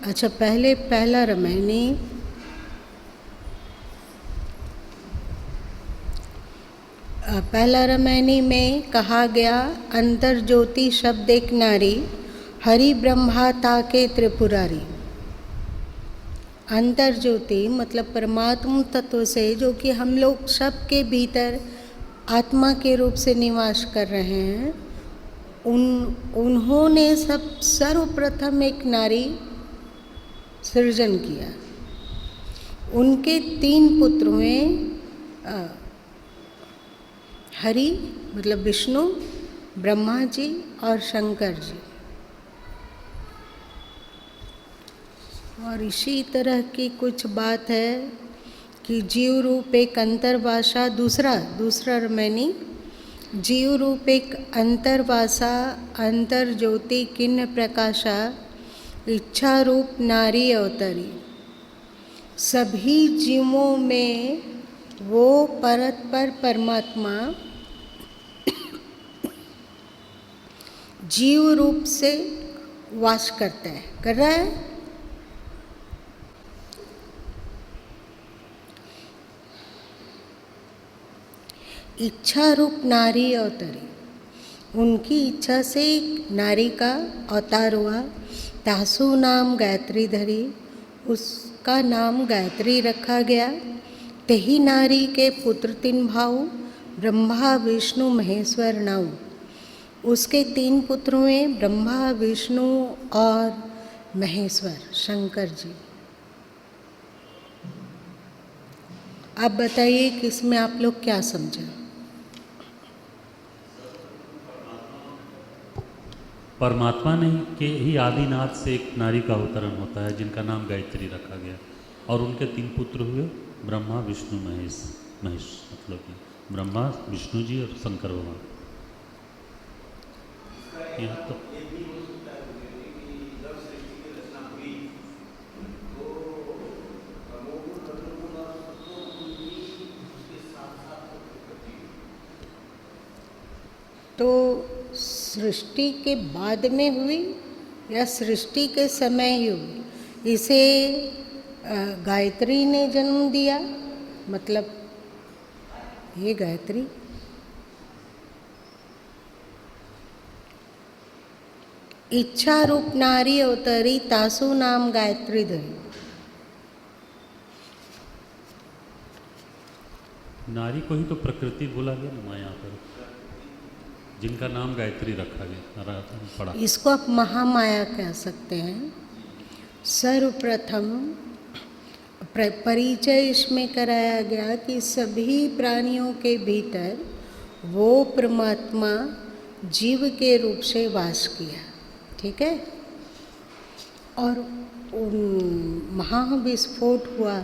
अच्छा, पहला रामायणी पहला रामायणी में कहा गया, अंतर ज्योति शब्द एक नारी, हरि ब्रह्मा ताके त्रिपुरारी। अंतर ज्योति मतलब परमात्म तत्व से, जो कि हम लोग सबके भीतर आत्मा के रूप से निवास कर रहे हैं, उन्होंने सर्वप्रथम एक नारी सृजन किया। उनके 3 पुत्र में हरि मतलब विष्णु, ब्रह्मा जी और शंकर जी। और इसी तरह की कुछ बात है कि जीव रूप एक अंतर्वासा, दूसरा रामायणी, जीव रूप एक अंतर्वासा, अंतर ज्योति किन्न प्रकाशा, इच्छा रूप नारी अवतरी। सभी जीवों में वो परतपर परमात्मा जीव रूप से वास करता है, कर रहा है। इच्छा रूप नारी अवतरी, उनकी इच्छा से एक नारी का अवतार हुआ। तासु नाम गायत्री धरी, उसका नाम गायत्री रखा गया। तेही नारी के पुत्र 3 भाऊ, ब्रह्मा विष्णु महेश्वर नाऊ। उसके 3 पुत्रों में ब्रह्मा, विष्णु और महेश्वर शंकर जी। आप बताइए कि इसमें आप लोग क्या समझे? परमात्मा ने के ही आदिनाथ से एक नारी का अवतरण होता है, जिनका नाम गायत्री रखा गया, और उनके 3 पुत्र हुए, ब्रह्मा विष्णु महेश। मतलब कि ब्रह्मा, विष्णु जी और शंकर भगवान। यहाँ तो सृष्टि के बाद में हुई या सृष्टि के समय ही हुई? इसे गायत्री ने जन्म दिया, मतलब ये गायत्री इच्छा रूप नारी अवतरी, तासु नाम गायत्री धरी। नारी को ही तो प्रकृति बोला गया ना यहाँ पर, जिनका नाम गायत्री रखा गया पड़ा। इसको आप महामाया कह सकते हैं। सर्वप्रथम परिचय इसमें कराया गया कि सभी प्राणियों के भीतर वो परमात्मा जीव के रूप से वास किया, ठीक है। और महाविस्फोट हुआ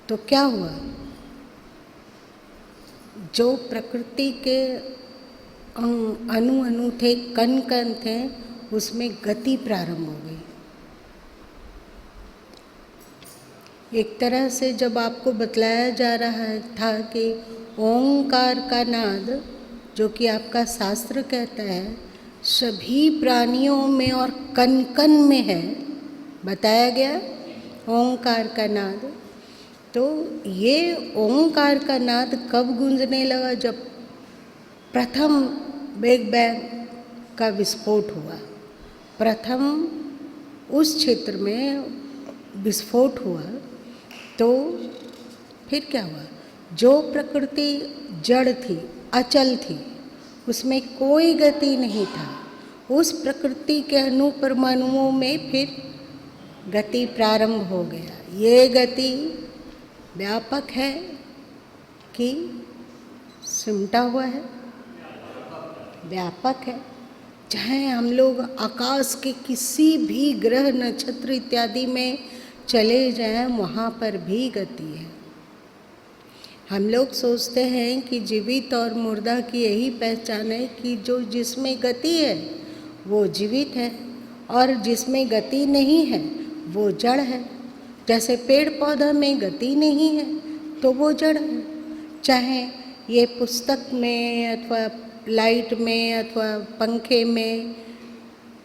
तो क्या हुआ? जो प्रकृति के अणु थे, कण कण थे, उसमें गति प्रारंभ हो गई। एक तरह से जब आपको बतलाया जा रहा था कि ओंकार का नाद, जो कि आपका शास्त्र कहता है सभी प्राणियों में और कण कण में है, बताया गया ओंकार का नाद। तो ये ओंकार का नाद कब गूंजने लगा? जब प्रथम बिग बैंग का विस्फोट हुआ, प्रथम उस क्षेत्र में विस्फोट हुआ, तो फिर क्या हुआ? जो प्रकृति जड़ थी, अचल थी, उसमें कोई गति नहीं था, उस प्रकृति के अणु परमाणुओं में फिर गति प्रारंभ हो गया। ये गति व्यापक है कि सिमटा हुआ है? व्यापक है। चाहे हम लोग आकाश के किसी भी ग्रह नक्षत्र इत्यादि में चले जाएं, वहाँ पर भी गति है। हम लोग सोचते हैं कि जीवित और मुर्दा की यही पहचान है कि जो जिसमें गति है वो जीवित है, और जिसमें गति नहीं है वो जड़ है। जैसे पेड़ पौधा में गति नहीं है तो वो जड़ है। चाहे ये पुस्तक में अथवा लाइट में अथवा पंखे में,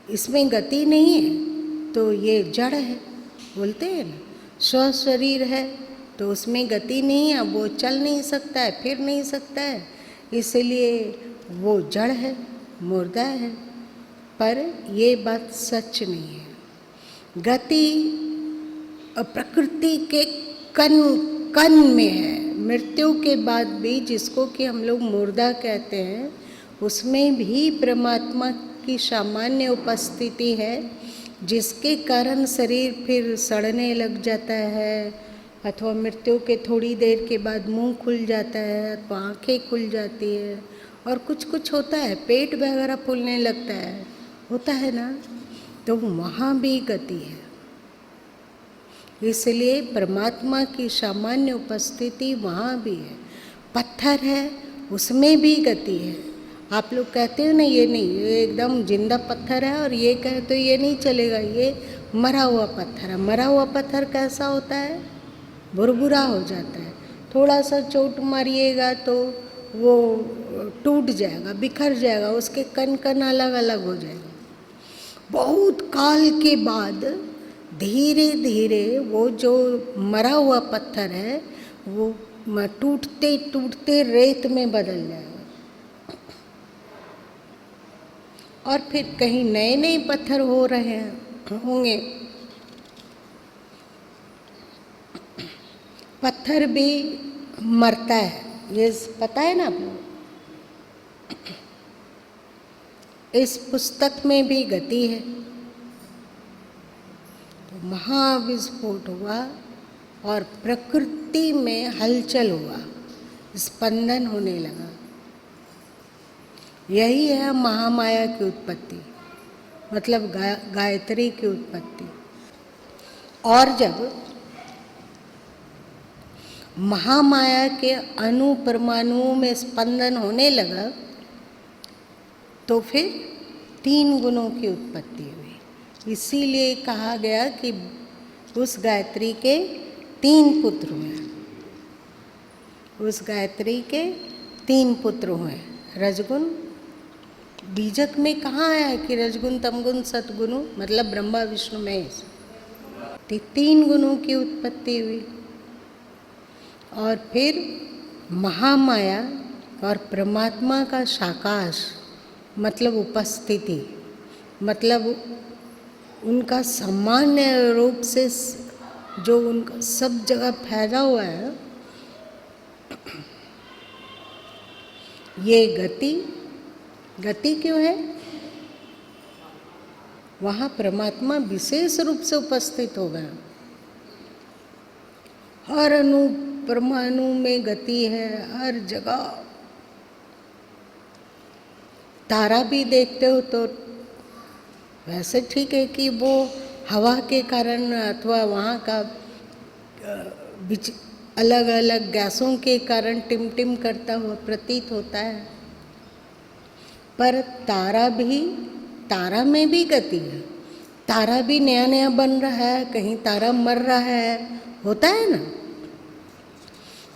इसमें गति नहीं है तो ये जड़ है, बोलते हैं ना। स्व शरीर है तो उसमें गति नहीं है, वो चल नहीं सकता है, फिर नहीं सकता है, इसलिए वो जड़ है, मुर्दा है। पर ये बात सच नहीं है। गति प्रकृति के कण कण में है। मृत्यु के बाद भी जिसको कि हम लोग मुर्दा कहते हैं, उसमें भी परमात्मा की सामान्य उपस्थिति है, जिसके कारण शरीर फिर सड़ने लग जाता है, अथवा मृत्यु के थोड़ी देर के बाद मुंह खुल जाता है, अथवा आँखें खुल जाती है, और कुछ कुछ होता है, पेट वगैरह फूलने लगता है, होता है ना। तो वहाँ भी गति है। इसलिए परमात्मा की सामान्य उपस्थिति वहाँ भी है। पत्थर है, उसमें भी गति है। आप लोग कहते हो ना ये नहीं, ये एकदम जिंदा पत्थर है, और ये कहे तो ये नहीं चलेगा, ये मरा हुआ पत्थर है। मरा हुआ पत्थर कैसा होता है? भुरभुरा हो जाता है। थोड़ा सा चोट मारिएगा तो वो टूट जाएगा, बिखर जाएगा, उसके कण कण अलग अलग हो जाएंगे। बहुत काल के बाद धीरे धीरे वो जो मरा हुआ पत्थर है वो टूटते टूटते रेत में बदल जाएगा, और फिर कहीं नए नए पत्थर हो रहे हैं होंगे। पत्थर भी मरता है, ये पता है ना आपको। इस पुस्तक में भी गति है। तो महाविस्फोट हुआ और प्रकृति में हलचल हुआ, स्पंदन होने लगा। यही है महामाया की उत्पत्ति, मतलब गायत्री की उत्पत्ति। और जब महामाया के अणु परमाणुओं में स्पंदन होने लगा तो फिर 3 गुणों की उत्पत्ति हुई। इसीलिए कहा गया कि उस गायत्री के 3 पुत्र हुए। उस गायत्री के 3 पुत्र हुए। रजगुण बीजक में कहाँ आया कि रजगुण तमगुण सतगुण, मतलब ब्रह्मा विष्णु महेश, 3 गुणों की उत्पत्ति हुई। और फिर महामाया और परमात्मा का साकाश, मतलब उपस्थिति, मतलब उनका सामान्य रूप से जो उनका सब जगह फैला हुआ है, ये गति क्यों है? वहाँ परमात्मा विशेष रूप से उपस्थित हो गया। हर अणु परमाणु में गति है, हर जगह। तारा भी देखते हो तो वैसे ठीक है कि वो हवा के कारण अथवा वहाँ का अलग अलग गैसों के कारण टिमटिम करता हुआ प्रतीत होता है, पर तारा में भी गति है। तारा भी नया नया बन रहा है, कहीं तारा मर रहा है, होता है ना।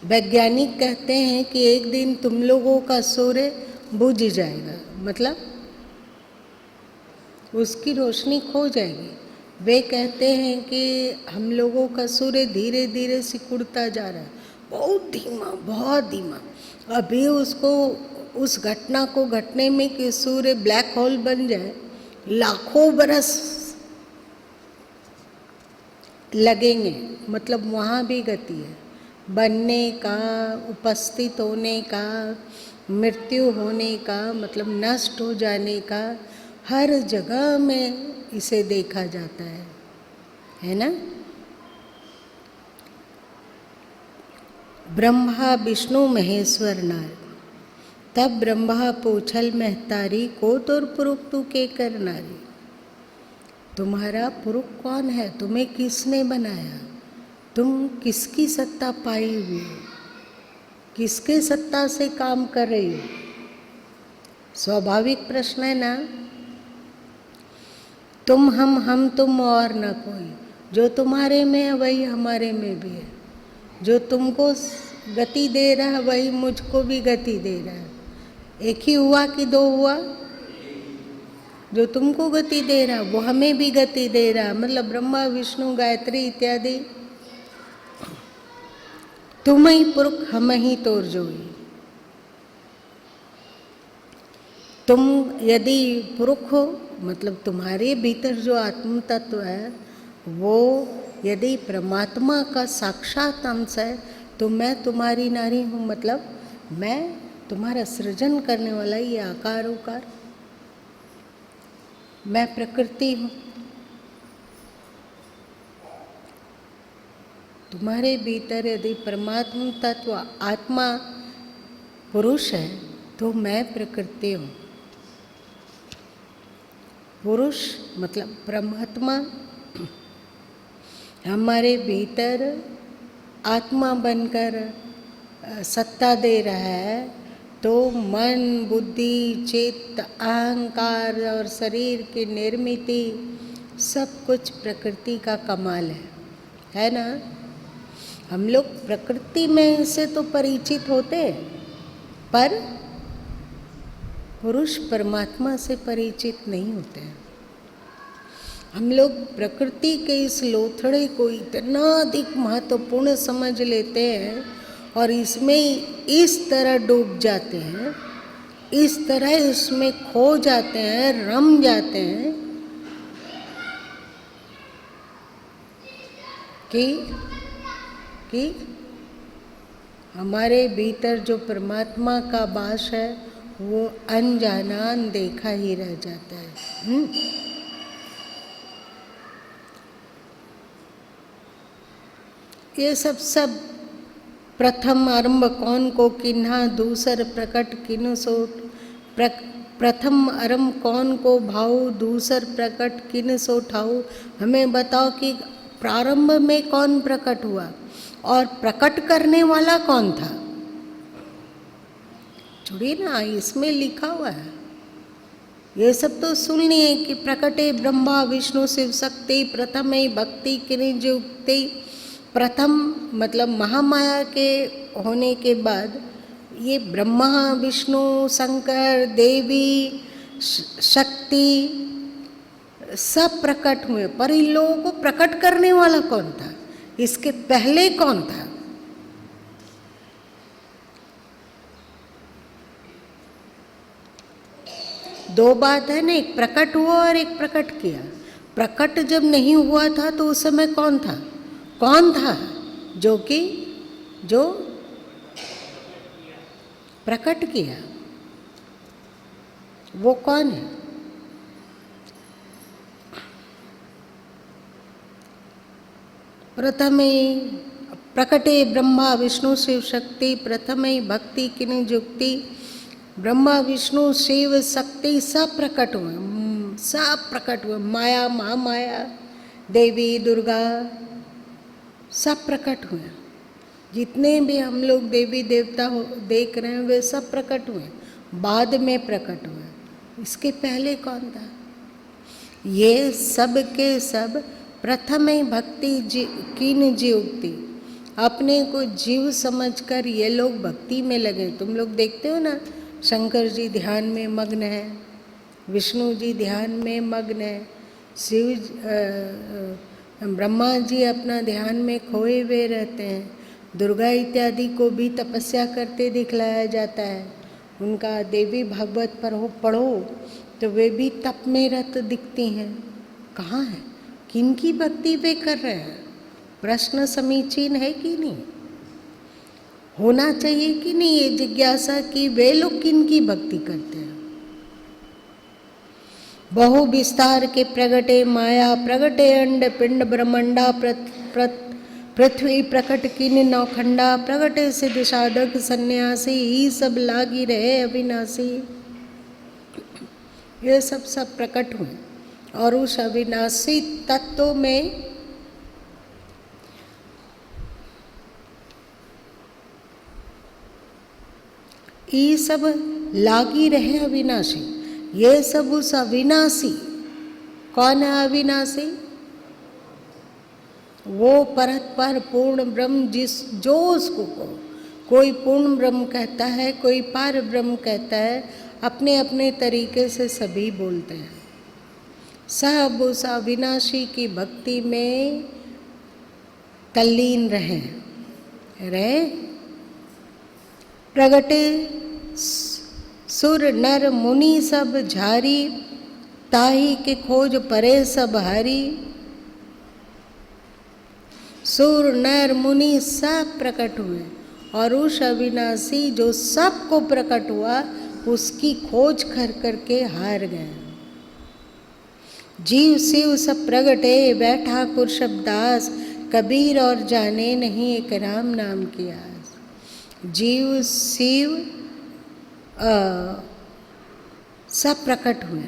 वैज्ञानिक कहते हैं कि एक दिन तुम लोगों का सूर्य बुझ जाएगा, मतलब उसकी रोशनी खो जाएगी। वे कहते हैं कि हम लोगों का सूर्य धीरे धीरे सिकुड़ता जा रहा है, बहुत धीमा, बहुत धीमा। अभी उसको उस घटना को घटने में कि सूर्य ब्लैक होल बन जाए, लाखों बरस लगेंगे। मतलब वहाँ भी गति है, बनने का, उपस्थित होने का, मृत्यु होने का, मतलब नष्ट हो जाने का, हर जगह में इसे देखा जाता है ना। ब्रह्मा विष्णु महेश्वर नार, तब ब्रह्मा पूछल महतारी को तोर पुरुष तू के कर नारी। तुम्हारा पुरुष कौन है? तुम्हें किसने बनाया? तुम किसकी सत्ता पाई हुई हो? किसके सत्ता से काम कर रही हो? स्वाभाविक प्रश्न है ना। तुम हम तुम और न कोई। जो तुम्हारे में है वही हमारे में भी है। जो तुमको गति दे रहा है वही मुझको भी गति दे रहा है। एक ही हुआ कि 2 हुआ? जो तुमको गति दे रहा वो हमें भी गति दे रहा, मतलब ब्रह्मा विष्णु गायत्री इत्यादि। तुम ही पुरुष हम ही तोर जोई। तुम यदि पुरुष हो, मतलब तुम्हारे भीतर जो आत्म तत्व है वो यदि परमात्मा का साक्षात अंश है, तो मैं तुम्हारी नारी हूँ, मतलब मैं तुम्हारा सृजन करने वाला ये आकार उकार, मैं प्रकृति हूँ। तुम्हारे भीतर यदि परमात्मा तत्व आत्मा पुरुष है तो मैं प्रकृति हूँ। पुरुष मतलब परमात्मा हमारे भीतर आत्मा बनकर सत्ता दे रहा है, तो मन बुद्धि चित्त अहंकार और शरीर की निर्मित सब कुछ प्रकृति का कमाल है ना। हम लोग प्रकृति में से तो परिचित होते हैं, पर पुरुष परमात्मा से परिचित नहीं होते हैं। हम लोग प्रकृति के इस लोथड़े को इतना अधिक महत्वपूर्ण समझ लेते हैं और इसमें इस तरह डूब जाते हैं, इस तरह इसमें खो जाते हैं, रम जाते हैं कि हमारे भीतर जो परमात्मा का वास है वो अनजाना अनदेखा ही रह जाता है। ये सब प्रथम आरंभ कौन को किन्हा, दूसर प्रकट किन सोट। प्रथम आरंभ कौन को भाऊ, दूसर प्रकट किन सो ठाऊ। हमें बताओ कि प्रारंभ में कौन प्रकट हुआ और प्रकट करने वाला कौन था। छोड़िए ना, इसमें लिखा हुआ है। ये सब तो सुनिए कि प्रकटे ब्रह्मा विष्णु शिव शक्ति प्रथम भक्ति किनिज युक्ति। प्रथम मतलब महामाया के होने के बाद ये ब्रह्मा विष्णु शंकर देवी शक्ति सब प्रकट हुए, पर इन लोगों को प्रकट करने वाला कौन था, इसके पहले कौन था। दो बात है ना, एक प्रकट हुआ और एक प्रकट किया। प्रकट जब नहीं हुआ था तो उस समय कौन था, कौन था जो प्रकट किया, वो कौन है। प्रथमे प्रकटे ब्रह्मा विष्णु शिव शक्ति प्रथमे भक्ति किनि जुक्ति। ब्रह्मा विष्णु शिव शक्ति सब प्रकट हुए, सब प्रकट हुए। माया महामाया देवी दुर्गा सब प्रकट हुए। जितने भी हम लोग देवी देवता देख रहे हैं वे सब प्रकट हुए, बाद में प्रकट हुए। इसके पहले कौन था। ये सब के सब प्रथम ही भक्ति कीन जीवती, अपने को जीव समझकर ये लोग भक्ति में लगे। तुम लोग देखते हो ना, शंकर जी ध्यान में मग्न है, विष्णु जी ध्यान में मग्न है, ब्रह्मा जी अपना ध्यान में खोए हुए रहते हैं, दुर्गा इत्यादि को भी तपस्या करते दिखलाया जाता है। उनका देवी भागवत पर हो पढ़ो तो वे भी तप में रत दिखती हैं। कहाँ है, किनकी भक्ति वे कर रहे हैं। प्रश्न समीचीन है कि नहीं, होना चाहिए कि नहीं ये जिज्ञासा कि वे लोग किनकी भक्ति करते हैं। बहु विस्तार के प्रगटे माया प्रगटे अंड पिंड ब्रह्मंडा पृथ्वी प्रकट किन नौखंडा प्रगटे सिद्ध साधक सन्यासी ही सब लागी रहे अविनाशी। ये सब प्रकट हुए और उस अविनाशी तत्व में ये सब लागी रहे अविनाशी। ये सब उस अविनाशी, कौन है अविनाशी, वो परत पर पूर्ण ब्रह्म जो उसको कोई पूर्ण ब्रह्म कहता है, कोई पार ब्रह्म कहता है, अपने अपने तरीके से सभी बोलते हैं। सब उस अविनाशी की भक्ति में तल्लीन रहे। प्रगटे सुर नर मुनि सब झारी, ताही के खोज परे सब हरि। सुर नर मुनि सब प्रकट हुए और उस अविनाशी जो सबको प्रकट हुआ उसकी खोज कर करके हार गए। जीव शिव सब प्रगटे, बैठा कुर शब्दास, कबीर और जाने नहीं एक राम नाम की आस। जीव शिव सब प्रकट हुए।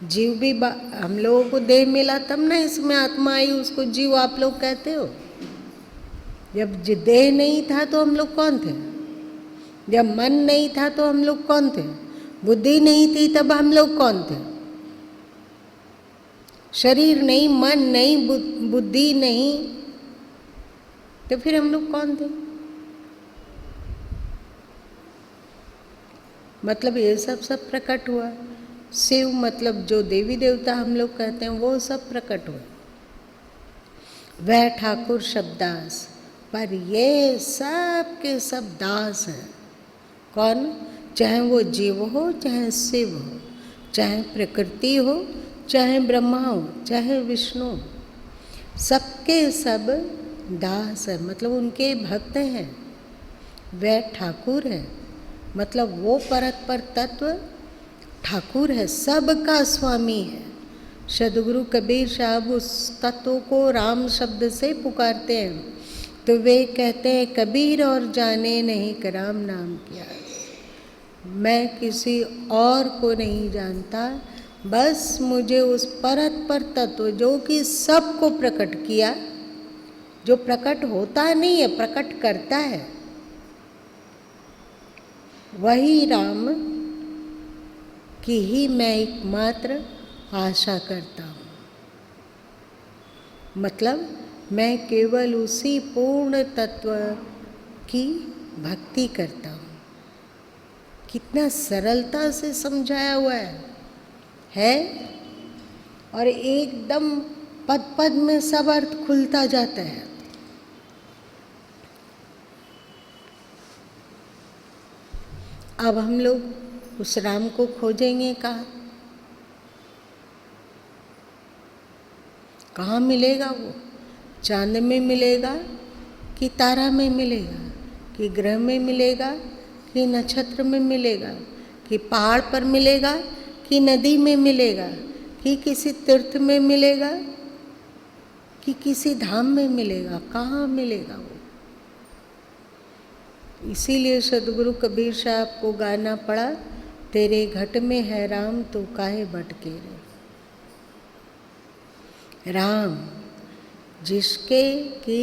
जीव भी हम लोगों को देह मिला तब ना इसमें आत्मा आई, उसको जीव आप लोग कहते हो। जब देह नहीं था तो हम लोग कौन थे? जब मन नहीं था तो हम लोग कौन थे? बुद्धि नहीं थी तब हम लोग कौन थे? शरीर नहीं, मन नहीं, बुद्धि नहीं, तो फिर हम लोग कौन थे? मतलब ये सब प्रकट हुआ। शिव मतलब जो देवी देवता हम लोग कहते हैं वो सब प्रकट हुए। वह ठाकुर शब्दास, पर ये सब के सब दास हैं। कौन? चाहे वो जीव हो, चाहे शिव हो, चाहे प्रकृति हो, चाहे ब्रह्मा हो, चाहे विष्णु, सबके सब दास है, मतलब उनके भक्त हैं। वह ठाकुर है, मतलब वो परतपर तत्व ठाकुर है, सबका स्वामी है। सदगुरु कबीर साहब उस तत्व को राम शब्द से पुकारते हैं, तो वे कहते हैं कबीर और जाने नहीं का राम नाम किया। मैं किसी और को नहीं जानता, बस मुझे उस परतपर तत्व जो कि सबको प्रकट किया, जो प्रकट होता नहीं है प्रकट करता है, वही राम की ही मैं एकमात्र आशा करता हूँ। मतलब मैं केवल उसी पूर्ण तत्व की भक्ति करता हूँ। कितना सरलता से समझाया हुआ है और एकदम पद पद में सब अर्थ खुलता जाता है। अब हम लोग उस राम को खोजेंगे कहाँ मिलेगा वो? चांद में मिलेगा कि तारा में मिलेगा, कि ग्रह में मिलेगा कि नक्षत्र में मिलेगा, कि पहाड़ पर मिलेगा कि नदी में मिलेगा, कि किसी तीर्थ में मिलेगा कि किसी धाम में मिलेगा? कहाँ मिलेगा वो? इसीलिए सदगुरु कबीर साहब को गाना पड़ा, तेरे घट में है राम तो काहे भटके रे। राम जिसके कि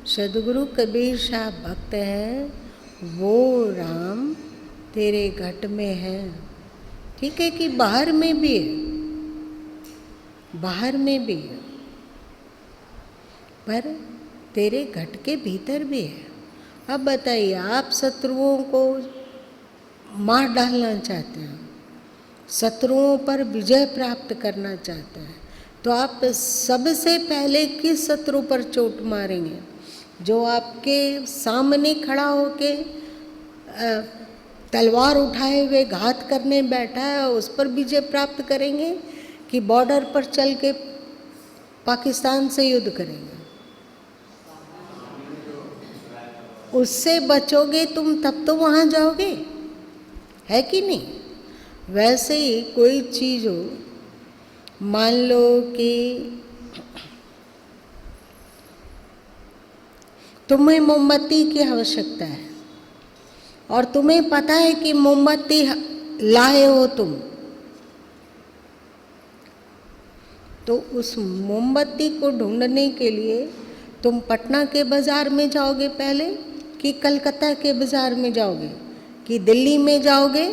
सदगुरु कबीर साहब भक्त हैं, वो राम तेरे घट में है। ठीक है कि बाहर में भी है, बाहर में भी है, पर तेरे घट के भीतर भी है। अब बताइए, आप शत्रुओं को मार डालना चाहते हैं, शत्रुओं पर विजय प्राप्त करना चाहते हैं, तो आप सबसे पहले किस शत्रु पर चोट मारेंगे? जो आपके सामने खड़ा होके तलवार उठाए हुए घात करने बैठा है, उस पर विजय प्राप्त करेंगे कि बॉर्डर पर चल के पाकिस्तान से युद्ध करेंगे? उससे बचोगे तुम तब तो वहाँ जाओगे, है कि नहीं? वैसे ही कोई चीज़ हो, मान लो कि तुम्हें मोमबत्ती की आवश्यकता है और तुम्हें पता है कि मोमबत्ती लाए हो तुम, तो उस मोमबत्ती को ढूंढने के लिए तुम पटना के बाज़ार में जाओगे पहले कि कलकत्ता के बाज़ार में जाओगे, कि दिल्ली में जाओगे,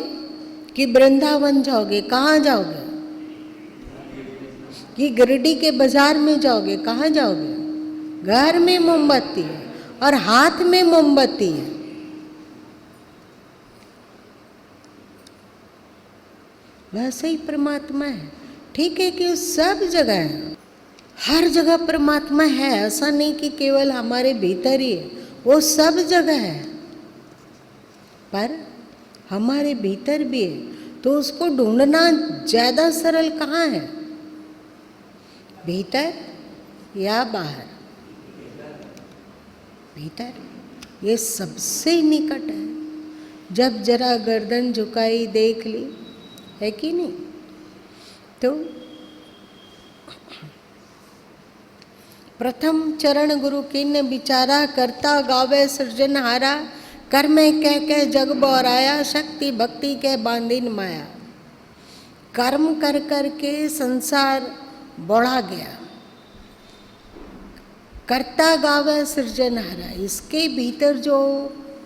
कि वृंदावन जाओगे? कहाँ जाओगे? कि गिरिडीह के बाज़ार में जाओगे? कहाँ जाओगे? घर में मोमबत्ती है और हाथ में मोमबत्ती है। वैसे ही परमात्मा है, ठीक है कि सब जगह है, हर जगह परमात्मा है, ऐसा नहीं कि केवल हमारे भीतर ही है, वो सब जगह है, पर हमारे भीतर भी है। तो उसको ढूंढना ज़्यादा सरल कहाँ है, भीतर या बाहर? भीतर, ये सबसे निकट है। जब जरा गर्दन झुकाई देख ली, है कि नहीं? तो प्रथम चरण गुरु किन बिचारा, करता गावे सृजनहारा, कर में कह कह जग बोराया, शक्ति भक्ति के बांधिन माया। कर्म कर कर के संसार बढ़ा गया, करता गावे सृजनहारा। इसके भीतर जो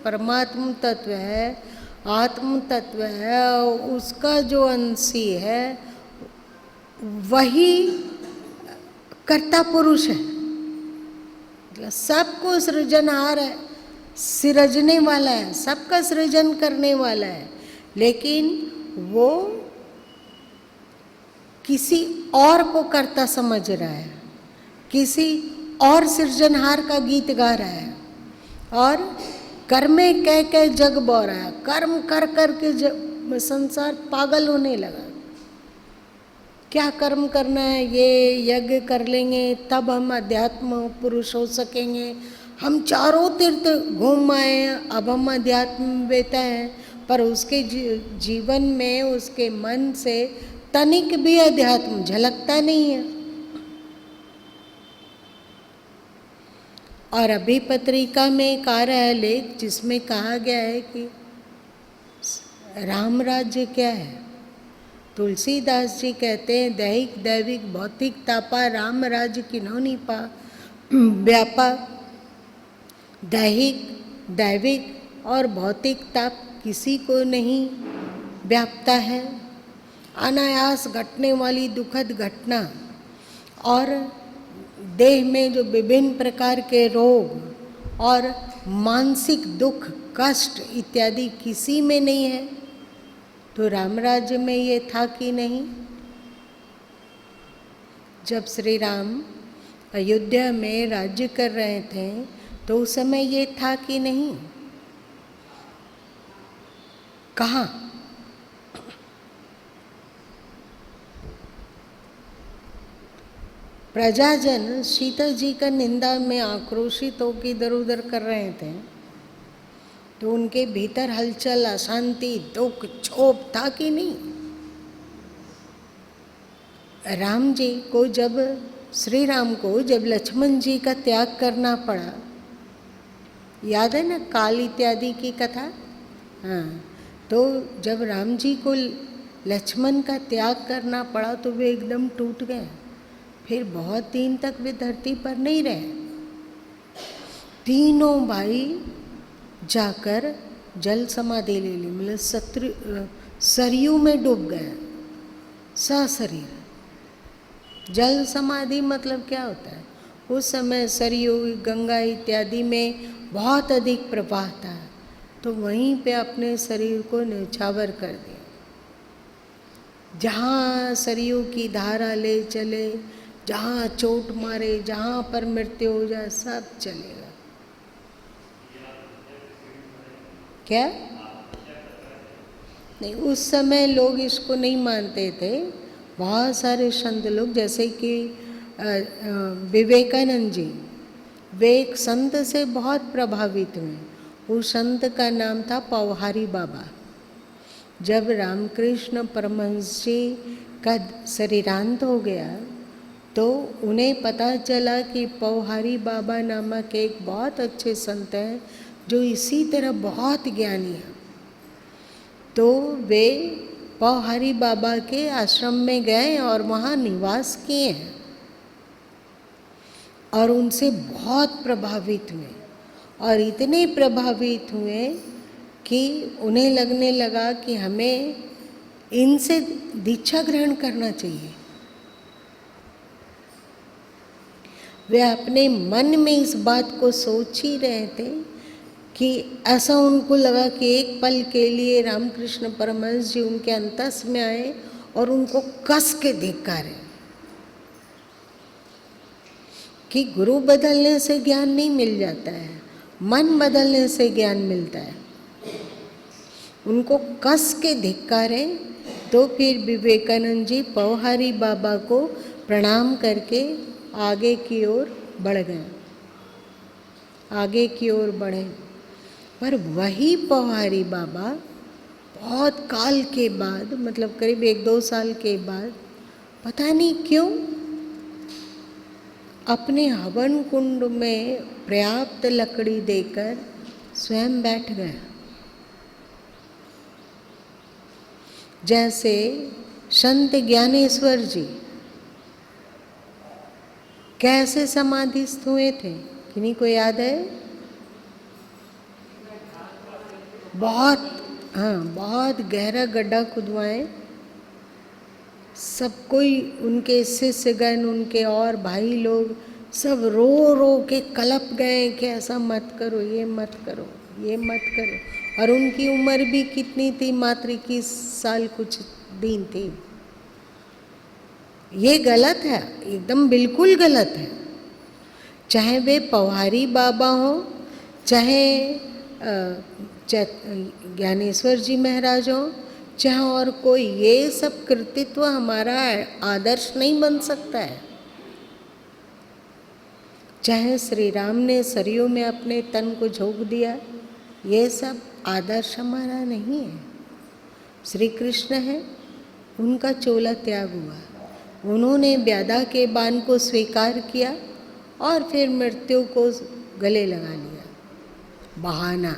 परमात्म तत्व है, आत्म तत्व है, उसका जो अंशी है, वही कर्ता पुरुष है, सबको सृजनहार है, सृजने वाला है, सबका सृजन करने वाला है। लेकिन वो किसी और को कर्ता समझ रहा है, किसी और सृजनहार का गीत गा रहा है, और कर्मे कह के जग बो रहा है। कर्म कर कर के संसार पागल होने लगा। क्या कर्म करना है, ये यज्ञ कर लेंगे तब हम अध्यात्म पुरुष हो सकेंगे, हम चारों तीर्थ घूम आए, अब हम अध्यात्म बेता हैं, पर उसके जीवन में, उसके मन से तनिक भी अध्यात्म झलकता नहीं है। और अभी पत्रिका में एक आ रहा है लेख जिसमें कहा गया है कि राम राज्य क्या है। तुलसीदास जी कहते हैं, दैहिक दैविक भौतिक तापा, राम राज्य किन्हों पा व्यापा। दैहिक दैविक और भौतिक ताप किसी को नहीं व्यापता है। अनायास घटने वाली दुखद घटना और देह में जो विभिन्न प्रकार के रोग और मानसिक दुख कष्ट इत्यादि किसी में नहीं है। तो राम राज्य में ये था कि नहीं? जब श्री राम अयोध्या में राज्य कर रहे थे तो उस समय ये था कि नहीं? कहाँ? प्रजाजन सीता जी का निंदा में आक्रोशित होकर इधर उधर कर रहे थे, तो उनके भीतर हलचल, अशांति, दुख, क्षोभ था कि नहीं? राम जी को जब, श्री राम को जब लक्ष्मण जी का त्याग करना पड़ा, याद है ना काल इत्यादि की कथा? हाँ, तो जब राम जी को लक्ष्मण का त्याग करना पड़ा तो वे एकदम टूट गए। फिर बहुत दिन तक वे धरती पर नहीं रहे। तीनों भाई जाकर जल समाधि ले ली, मतलब सरयू में डूब गए सशरीर। जल समाधि मतलब क्या होता है? उस समय सरयू, गंगा इत्यादि में बहुत अधिक प्रवाह था, तो वहीं पे अपने शरीर को न्यौछावर कर दिया। जहाँ सरयू की धारा ले चले, जहाँ चोट मारे, जहाँ पर मृत्यु हो जाए, सब चलेगा। क्या नहीं, उस समय लोग इसको नहीं मानते थे। बहुत सारे संत लोग, जैसे कि विवेकानंद जी, वे एक संत से बहुत प्रभावित हुए। उस संत का नाम था पौहारी बाबा। जब रामकृष्ण परमहंस जी का शरीरांत हो गया तो उन्हें पता चला कि पौहारी बाबा नामक एक बहुत अच्छे संत हैं जो इसी तरह बहुत ज्ञानी हैं। तो वे पौहारी बाबा के आश्रम में गए और वहाँ निवास किए हैं और उनसे बहुत प्रभावित हुए, और इतने प्रभावित हुए कि उन्हें लगने लगा कि हमें इनसे दीक्षा ग्रहण करना चाहिए। वे अपने मन में इस बात को सोच ही रहे थे कि ऐसा उनको लगा कि एक पल के लिए रामकृष्ण परमहंस जी उनके अंतस में आए और उनको कस के धिक्कारे कि गुरु बदलने से ज्ञान नहीं मिल जाता है, मन बदलने से ज्ञान मिलता है। उनको कस के धिक्कारे तो फिर विवेकानंद जी पौहारी बाबा को प्रणाम करके आगे की ओर बढ़ गए, आगे की ओर बढ़े। पर वही पौहारी बाबा बहुत काल के बाद, मतलब करीब 1-2 साल के बाद, पता नहीं क्यों अपने हवन कुंड में पर्याप्त लकड़ी देकर स्वयं बैठ गए। जैसे संत ज्ञानेश्वर जी कैसे समाधिस्थ हुए थे, किन्हीं को याद है? बहुत गहरा गड्ढा खुदवाए, सब कोई उनके शिष्यगण, उनके और भाई लोग सब रो रो के कलप गए कि ऐसा मत करो, ये मत करो, ये मत करो। और उनकी उम्र भी कितनी थी? मात्र 21 साल कुछ दिन थी। ये गलत है, एकदम बिल्कुल गलत है। चाहे वे पौहारी बाबा हो, चाहे ज्ञानेश्वर जी महाराज हो, चाहे और कोई, ये सब कृतित्व हमारा आदर्श नहीं बन सकता है। चाहे श्री राम ने सरयू में अपने तन को झोंक दिया, ये सब आदर्श हमारा नहीं है। श्री कृष्ण है, उनका चोला त्याग हुआ, उन्होंने व्याधा के बाण को स्वीकार किया और फिर मृत्यु को गले लगा लिया, बहाना।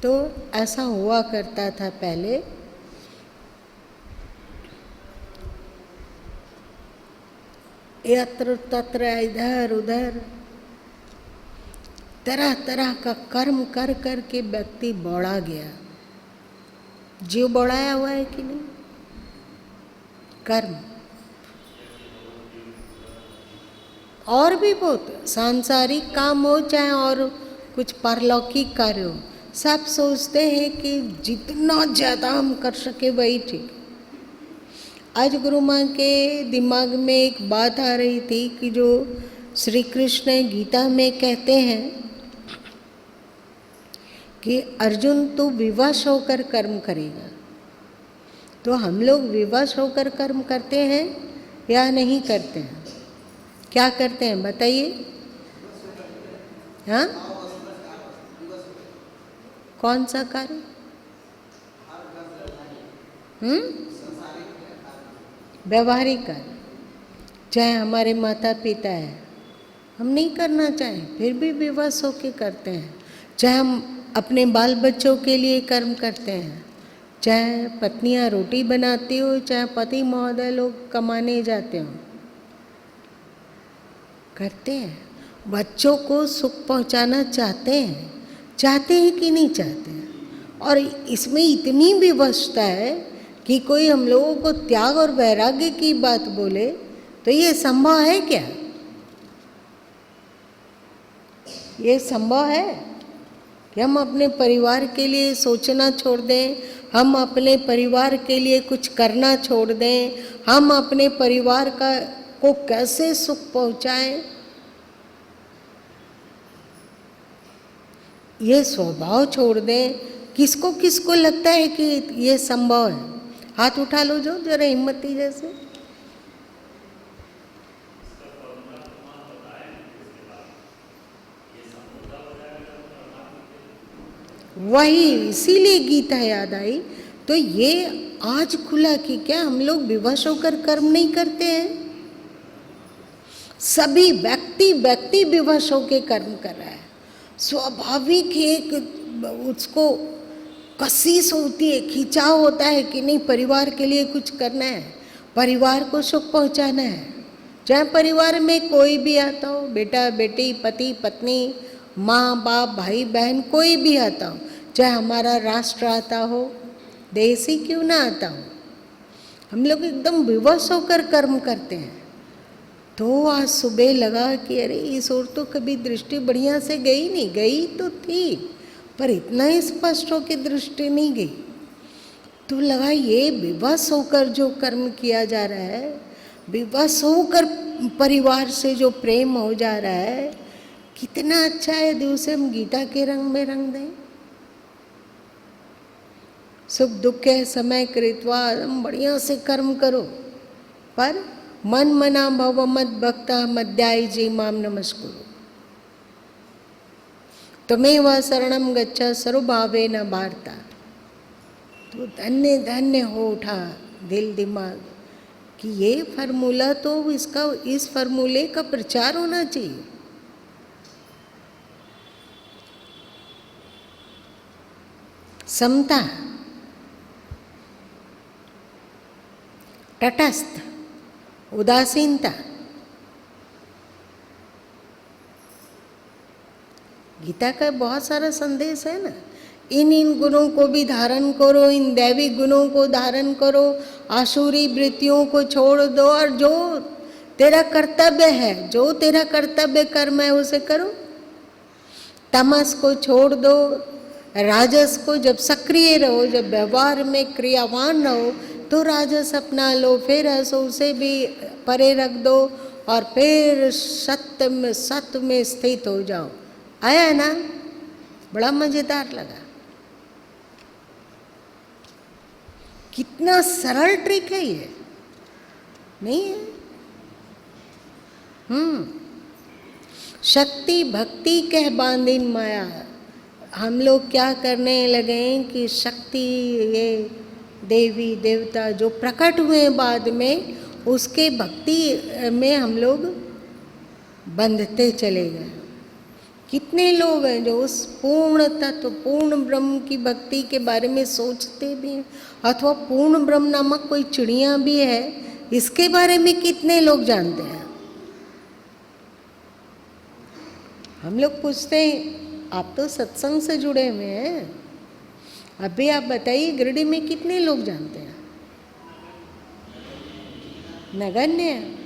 तो ऐसा हुआ करता था पहले। यत्र तत्र, इधर उधर तरह तरह का कर्म कर कर के व्यक्ति बौड़ा गया। जीव बौड़ाया हुआ है कि नहीं? कर्म और भी बहुत सांसारिक काम हो, चाहे और कुछ पारलौकिक कार्य हो, सब सोचते हैं कि जितना ज़्यादा हम कर सके वही ठीक। आज गुरु माँ के दिमाग में एक बात आ रही थी कि जो श्री कृष्ण गीता में कहते हैं कि अर्जुन तू विवश होकर कर्म करेगा। तो हम लोग विवश होकर कर्म करते हैं या नहीं करते हैं? क्या करते हैं बताइए? हाँ, कौन सा कार्य? व्यवहारिक कार्य। चाहे हमारे माता पिता है, हम नहीं करना चाहें फिर भी विवश होके करते हैं। चाहे हम अपने बाल बच्चों के लिए कर्म करते हैं, चाहे पत्नियां रोटी बनाती हो, चाहे पति महोदय लोग कमाने जाते हो, करते हैं। बच्चों को सुख पहुंचाना चाहते हैं कि नहीं चाहते हैं? और इसमें इतनी विवशता है कि कोई हम लोगों को त्याग और वैराग्य की बात बोले तो ये संभव है क्या? ये संभव है कि हम अपने परिवार के लिए सोचना छोड़ दें, हम अपने परिवार के लिए कुछ करना छोड़ दें, हम अपने परिवार को कैसे सुख पहुंचाएं? ये स्वभाव छोड़ दें। किसको किसको लगता है कि ये संभव है? हाथ उठा लो जो जरा हिम्मती जैसे। वही, इसीलिए गीता याद आई। तो ये आज खुला कि क्या हम लोग विवश होकर कर्म नहीं करते हैं? सभी व्यक्ति विवश होकर कर्म कर रहा है। स्वाभाविक एक उसको कशिश होती है, खिंचाव होता है कि नहीं परिवार के लिए कुछ करना है, परिवार को सुख पहुंचाना है। चाहे परिवार में कोई भी आता हो, बेटा बेटी, पति पत्नी, माँ बाप, भाई बहन, कोई भी आता हो, चाहे हमारा राष्ट्र आता हो, देश ही क्यों ना आता हो, हम लोग एकदम विवश होकर कर्म करते हैं। तो आज सुबह लगा कि अरे इस ओर तो कभी दृष्टि बढ़िया से गई नहीं, गई तो थी पर इतना ही स्पष्ट हो कि दृष्टि नहीं गई। तो लगा ये विवश होकर जो कर्म किया जा रहा है, विवश होकर परिवार से जो प्रेम हो जा रहा है, कितना अच्छा है यदि उसे हम गीता के रंग में रंग दें। सुख दुख के समय कृत्वा, बढ़िया से कर्म करो, पर मन मना भव मद भक्ता मध्याय जी माम नमस्कुरु, त्वमेव शरणम गच्छ सर्वभावे न भारता। तो धन्य धन्य हो उठा दिल दिमाग कि ये फार्मूला तो इसका, इस फार्मूले का प्रचार होना चाहिए। समता, तटस्थ, उदासीनता, गीता का बहुत सारा संदेश है ना। इन गुणों को भी धारण करो, इन दैवी गुणों को धारण करो, आसुरी वृत्तियों को छोड़ दो और जो तेरा कर्तव्य है, जो तेरा कर्तव्य कर्म है उसे करो। तमस को छोड़ दो, राजस को, जब सक्रिय रहो, जब व्यवहार में क्रियावान रहो तो राजस अपना लो, फिर ऐसो उसे भी परे रख दो और फिर सत्य में स्थित हो जाओ। आया है ना, बड़ा मजेदार लगा। कितना सरल ट्रिक है ये, नहीं है? शक्ति भक्ति कह बांधिन माया। हम लोग क्या करने लगे कि शक्ति, ये देवी देवता जो प्रकट हुए बाद में, उसके भक्ति में हम लोग बंधते चले गए। कितने लोग हैं जो उस पूर्ण तत्व, पूर्ण ब्रह्म की भक्ति के बारे में सोचते भी हैं, अथवा पूर्ण ब्रह्म नामक कोई चिड़िया भी है, इसके बारे में कितने लोग जानते हैं? हम लोग पूछते हैं, आप तो सत्संग से जुड़े हुए हैं, अभी आप बताइए गिरिडीह में कितने लोग जानते हैं? नगण्य है।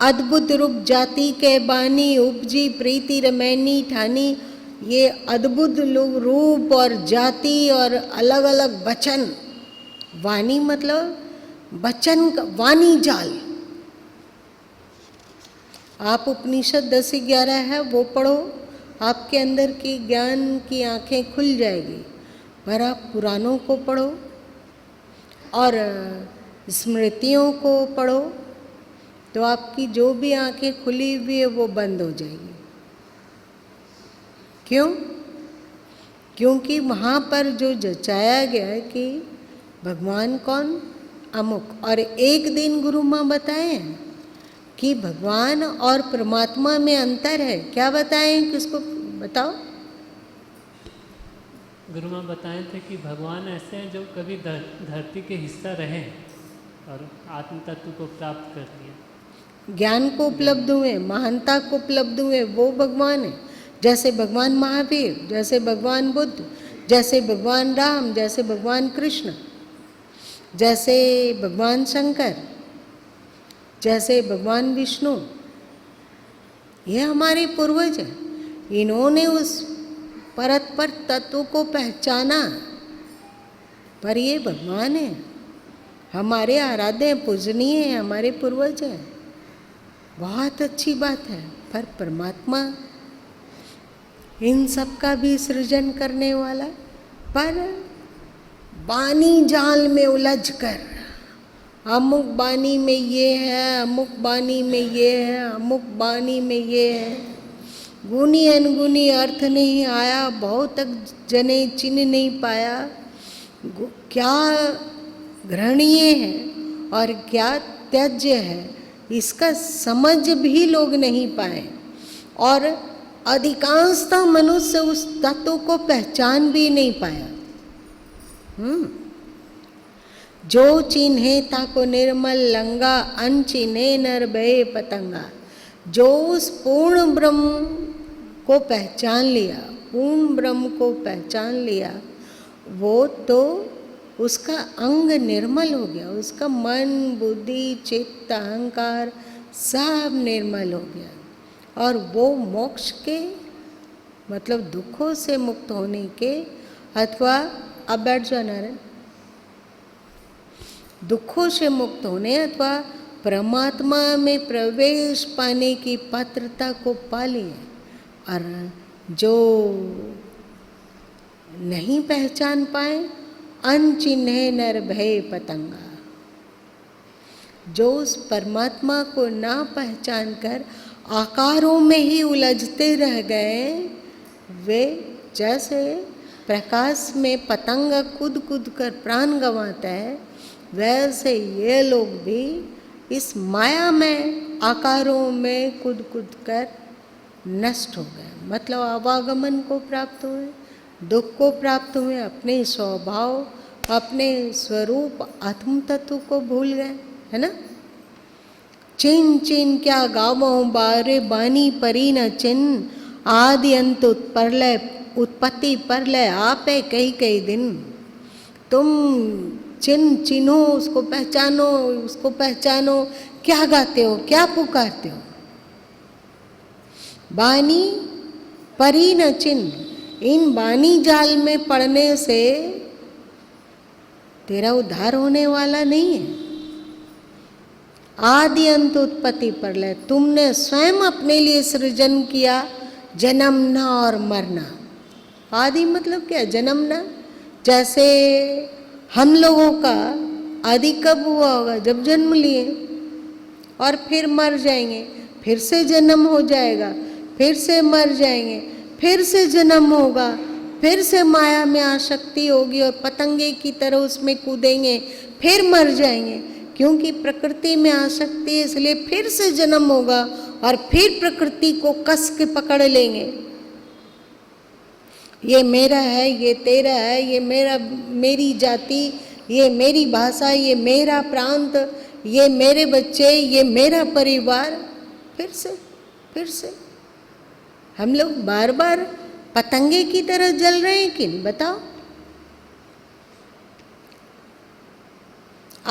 अद्भुत रूप जाति के बानी, उपजी प्रीति रमैनी ठानी। ये अद्भुत रूप और जाति और अलग अलग वचन, वाणी मतलब वचन, वाणी जाल। आप उपनिषद 10-11 है वो पढ़ो, आपके अंदर की ज्ञान की आंखें खुल जाएगी। पर आप पुराणों को पढ़ो और स्मृतियों को पढ़ो तो आपकी जो भी आंखें खुली हुई है वो बंद हो जाएगी। क्यों? क्योंकि वहाँ पर जो जचाया गया है कि भगवान कौन, अमुक। और एक दिन गुरु माँ बताए हैं कि भगवान और परमात्मा में अंतर है। क्या बताएं, किसको बताओ? गुरु माँ बताए थे कि भगवान ऐसे हैं जो कभी धरती के हिस्सा रहे और आत्म तत्व को प्राप्त कर लिया, ज्ञान को उपलब्ध हुए, महानता को उपलब्ध हुए, वो भगवान है। जैसे भगवान महावीर, जैसे भगवान बुद्ध, जैसे भगवान राम, जैसे भगवान कृष्ण, जैसे भगवान शंकर, जैसे भगवान विष्णु, ये हमारे पूर्वज हैं। इन्होंने उस परत तत्व को पहचाना, पर ये भगवान है, हमारे आराध्य पूजनीय है, हमारे पूर्वज हैं। बहुत अच्छी बात है। पर परमात्मा इन सब का भी सृजन करने वाला, पर बानी जाल में उलझ कर, अमुक बानी में ये है, अमुक बानी में ये है, अमुक बानी में ये है, गुनी अनगुनी अर्थ नहीं आया, बहुत तक जने चिन्ह नहीं पाया, क्या ग्रहणीय है और क्या त्याज्य है, इसका समझ भी लोग नहीं पाए। और अधिकांशतः मनुष्य उस तत्व को पहचान भी नहीं पाया। जो चिन्हे ताको निर्मल लंगा, अनचिन्हे नर भय पतंगा। जो उस पूर्ण ब्रह्म को पहचान लिया, पूर्ण ब्रह्म को पहचान लिया, वो तो उसका अंग निर्मल हो गया, उसका मन बुद्धि चित्त अहंकार सब निर्मल हो गया और वो मोक्ष के मतलब दुखों से मुक्त होने के, अथवा अब बैठ जाओ नारायण, दुखों से मुक्त होने अथवा परमात्मा में प्रवेश पाने की पात्रता को पा लिए। और जो नहीं पहचान पाए, अनचिन्हे नर भय पतंगा, जो उस परमात्मा को ना पहचान कर आकारों में ही उलझते रह गए, वे जैसे प्रकाश में पतंग कूद कूद कर प्राण गंवाता है, वैसे ये लोग भी इस माया में आकारों में कूद कूद कर नष्ट हो गए। मतलब आवागमन को प्राप्त हुए, दुख को प्राप्त हुए, अपने स्वभाव, अपने स्वरूप आत्म तत्व को भूल गए, है ना। चिन चिन क्या गावों बारे बानी परी न चिन, आदि अंत उत्पत्ति परलय आपे कई कई दिन। तुम चिन्हो, उसको पहचानो, उसको पहचानो, क्या गाते हो, क्या पुकारते हो। बानी परी न चिन्ह, इन बानी जाल में पड़ने से तेरा उद्धार होने वाला नहीं है। आदि अंत उत्पत्ति परलय, तुमने स्वयं अपने लिए सृजन किया जन्मना और मरना। आदि मतलब क्या, जन्मना। जैसे हम लोगों का आदि कब हुआ होगा, जब जन्म लिए और फिर मर जाएंगे, फिर से जन्म हो जाएगा, फिर से मर जाएंगे, फिर से जन्म होगा, फिर से माया में आसक्ति होगी और पतंगे की तरह उसमें कूदेंगे, फिर मर जाएंगे। क्योंकि प्रकृति में आसक्ति है, इसलिए फिर से जन्म होगा और फिर प्रकृति को कस के पकड़ लेंगे। ये मेरा है, ये तेरा है, ये मेरी जाति, ये मेरी भाषा, ये मेरा प्रांत, ये मेरे बच्चे, ये मेरा परिवार। फिर से हम लोग बार बार पतंगे की तरह जल रहे हैं कि नहीं, बताओ।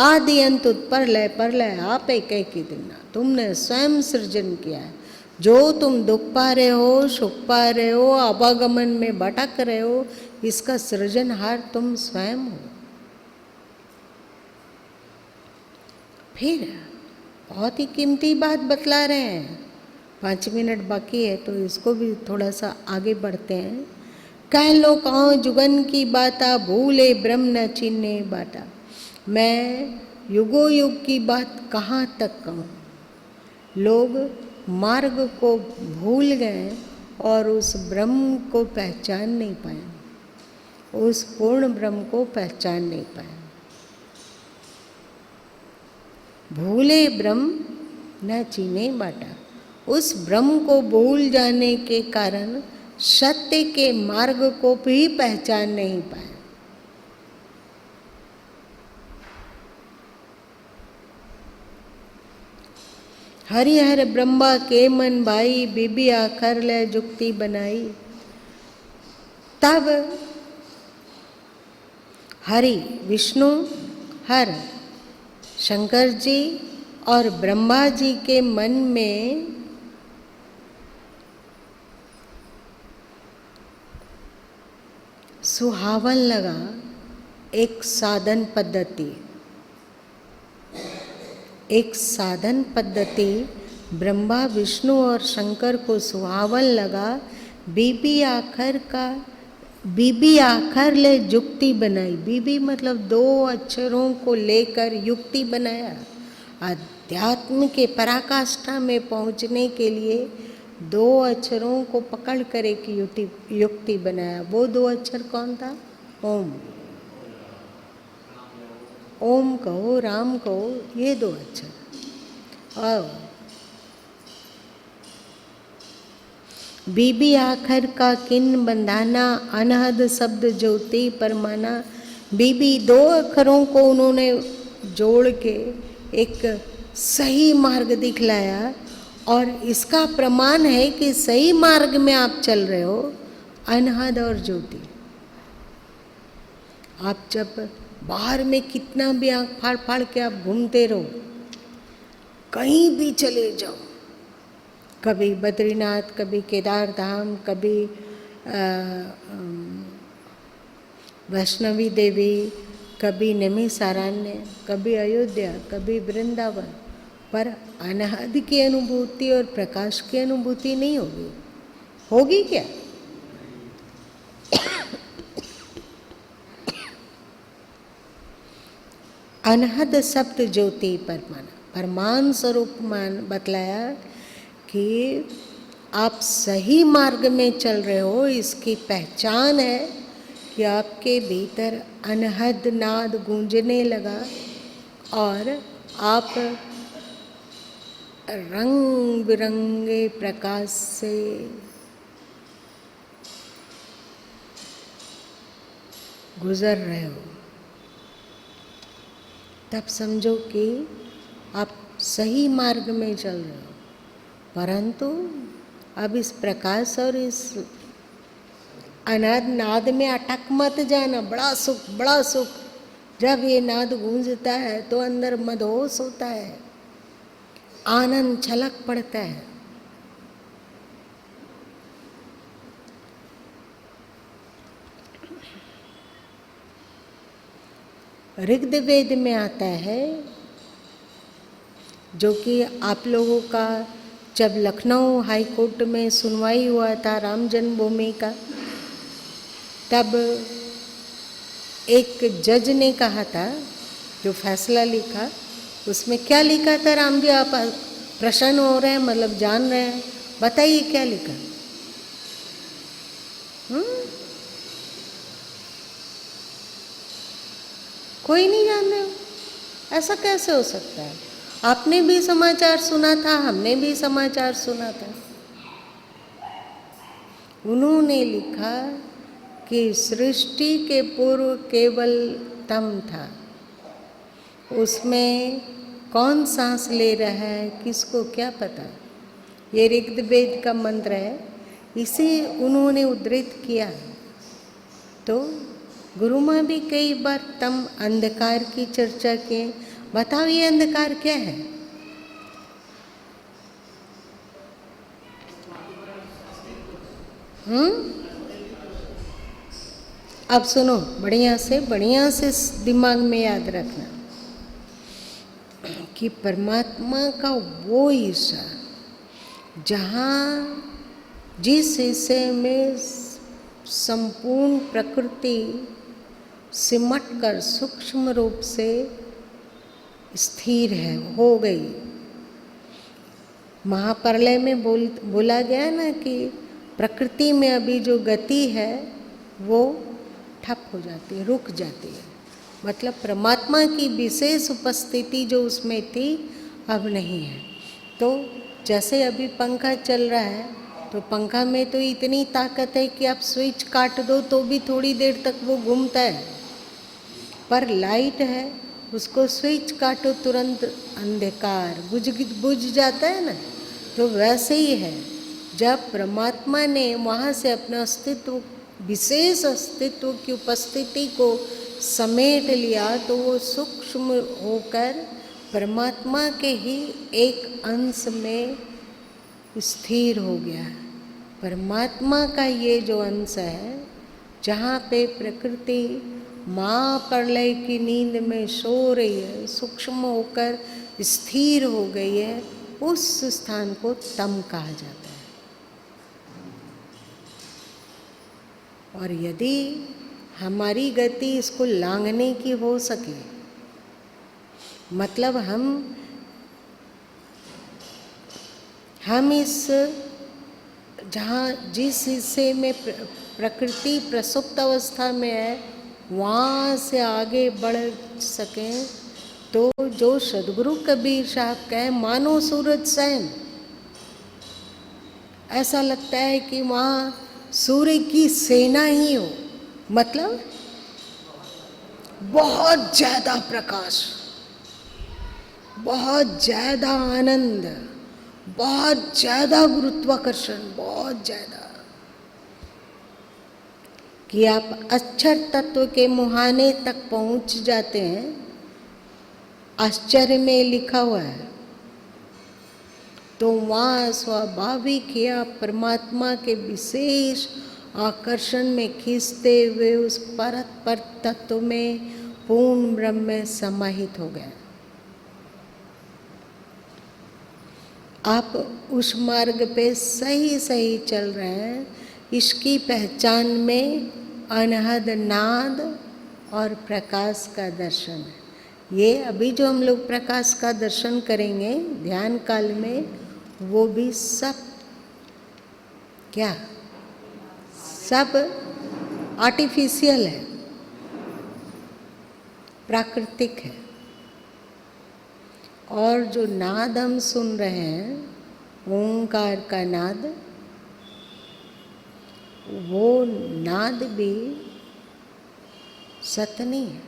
आदि अंत परलय आप एक ही दिन, तुमने स्वयं सृजन किया है। जो तुम दुख पा रहे हो, सुख पा रहे हो, आवागमन में भटक रहे हो, इसका सृजनहार तुम स्वयं हो। फिर बहुत ही कीमती बात बतला रहे हैं, 5 मिनट बाकी है तो इसको भी थोड़ा सा आगे बढ़ते हैं। कह लो कहो जुगन की बाता, भूले ब्रह्म न चिन्हे बाटा। मैं युगो युग की बात कहाँ तक कहूँ। लोग मार्ग को भूल गए और उस ब्रह्म को पहचान नहीं पाए, उस पूर्ण ब्रह्म को पहचान नहीं पाए। भूले ब्रह्म न चीने बाटा, उस ब्रह्म को भूल जाने के कारण सत्य के मार्ग को भी पहचान नहीं पाए। हरिहर ब्रह्मा के मन भाई, बीबी आखर ले जुक्ति बनाई। तब हरि, विष्णु, हर, शंकर जी और ब्रह्मा जी के मन में सुहावन लगा एक साधन पद्धति। एक साधन पद्धति ब्रह्मा, विष्णु और शंकर को सुहावन लगा। बीबी आखर ले युक्ति बनाई। बीबी मतलब 2 अक्षरों को लेकर युक्ति बनाया। अध्यात्म के पराकाष्ठा में पहुंचने के लिए 2 अक्षरों को पकड़ कर एक युक्ति बनाया। वो 2 अक्षर कौन था? ओम। ओम कहो, राम कहो, ये 2 अक्षर। और बीबी आखर का किन बंधाना, अनहद शब्द ज्योति परमाना। बीबी 2 अक्षरों को उन्होंने जोड़ के एक सही मार्ग दिखलाया और इसका प्रमाण है कि सही मार्ग में आप चल रहे हो। अनहद और ज्योति। आप जब बाहर में कितना भी आँख फाड़ फाड़ के आप घूमते रहो, कहीं भी चले जाओ, कभी बद्रीनाथ, कभी केदार धाम, कभी वैष्णवी देवी, कभी नैमिषारण्य, कभी अयोध्या, कभी वृंदावन, पर अनाहद की अनुभूति और प्रकाश की अनुभूति नहीं होगी। होगी क्या? अनहद सप्त ज्योति परमान स्वरूप बतलाया कि आप सही मार्ग में चल रहे हो। इसकी पहचान है कि आपके भीतर अनहद नाद गूंजने लगा और आप रंग बिरंगे प्रकाश से गुजर रहे हो। तब समझो कि आप सही मार्ग में चल रहे हो। परंतु अब इस प्रकाश और इस अनाद नाद में अटक मत जाना। बड़ा सुख, बड़ा सुख। जब ये नाद गूंजता है तो अंदर मदहोश होता है, आनंद छलक पड़ता है। ऋग्वेद में आता है, जो कि आप लोगों का जब लखनऊ हाई कोर्ट में सुनवाई हुआ था राम जन्मभूमि का, तब एक जज ने कहा था, जो फैसला लिखा उसमें क्या लिखा था? राम जी आप प्रसन्न हो रहे हैं, मतलब जान रहे हैं, बताइए क्या लिखा? कोई नहीं जान रहे हो? ऐसा कैसे हो सकता है? आपने भी समाचार सुना था, हमने भी समाचार सुना था। उन्होंने लिखा कि सृष्टि के पूर्व केवल तम था, उसमें कौन सांस ले रहा है किसको क्या पता। ये ऋग्वेद का मंत्र है, इसे उन्होंने उद्धृत किया। तो गुरु माँ भी कई बार तम अंधकार की चर्चा किए। बताओ ये अंधकार क्या है? अब सुनो, बढ़िया से दिमाग में याद रखना कि परमात्मा का वो हिस्सा जहाँ जिस हिस्से में संपूर्ण प्रकृति सिमट कर सूक्ष्म रूप से स्थिर है, हो गई। महाप्रलय में बोला गया ना कि प्रकृति में अभी जो गति है वो ठप हो जाती है, रुक जाती है। मतलब परमात्मा की विशेष उपस्थिति जो उसमें थी अब नहीं है। तो जैसे अभी पंखा चल रहा है, तो पंखा में तो इतनी ताकत है कि आप स्विच काट दो तो भी थोड़ी देर तक वो घूमता है। पर लाइट है, उसको स्विच काटो तुरंत अंधकार बुझ जाता है ना। तो वैसे ही है, जब परमात्मा ने वहाँ से अपना अस्तित्व, विशेष अस्तित्व की उपस्थिति को समेट लिया, तो वो सूक्ष्म होकर परमात्मा के ही एक अंश में स्थिर हो गया। परमात्मा का ये जो अंश है, जहाँ पे प्रकृति महाप्रलय की नींद में सो रही है, सूक्ष्म होकर स्थिर हो गई है, उस स्थान को तम कहा जाता है। और यदि हमारी गति इसको लांघने की हो सके, मतलब हम इस जहाँ जिस हिस्से में प्रकृति प्रसुप्त अवस्था में है वहाँ से आगे बढ़ सकें, तो जो सदगुरु कबीर साहब कहे मानो सूरज सैन, ऐसा लगता है कि वहाँ सूर्य की सेना ही हो। मतलब बहुत ज़्यादा प्रकाश, बहुत ज़्यादा आनंद, बहुत ज़्यादा गुरुत्वाकर्षण, बहुत ज़्यादा, कि आप अक्षर तत्व के मुहाने तक पहुंच जाते हैं। आश्चर्य में लिखा हुआ है। तो वहाँ स्वाभाविक ही आप परमात्मा के विशेष आकर्षण में खींचते हुए उस परत पर तत्व में पूर्ण ब्रह्म में समाहित हो गया। आप उस मार्ग पे सही सही चल रहे हैं। इसकी पहचान में अनहद नाद और प्रकाश का दर्शन है। ये अभी जो हम लोग प्रकाश का दर्शन करेंगे ध्यान काल में, वो भी सब क्या, सब आर्टिफिशियल है, प्राकृतिक है। और जो नाद हम सुन रहे हैं ओंकार का नाद, वो नाद भी सत्य नहीं है।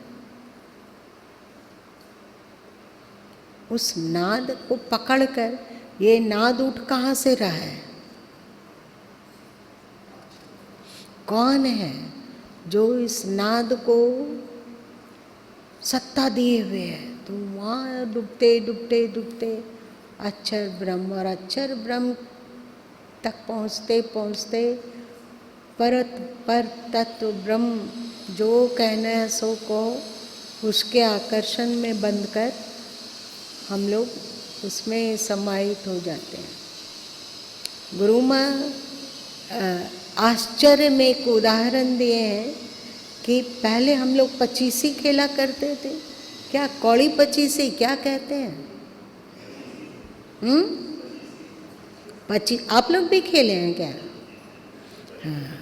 उस नाद को पकड़कर ये नाद उठ कहाँ से रहा है? कौन है जो इस नाद को सत्ता दिए हुए है? तो वहाँ डूबते डूबते डूबते अक्षर ब्रह्म, और अक्षर ब्रह्म तक पहुँचते पहुँचते पर तत्व ब्रह्म जो कहना है सो को उसके आकर्षण में बंद कर हम लोग उसमें समाहित हो जाते हैं। गुरु माँ आश्चर्य में एक उदाहरण दिए हैं कि पहले हम लोग पचीसी खेला करते थे। क्या कौड़ी पचीसी क्या कहते हैं? आप लोग भी खेले हैं क्या? हाँ।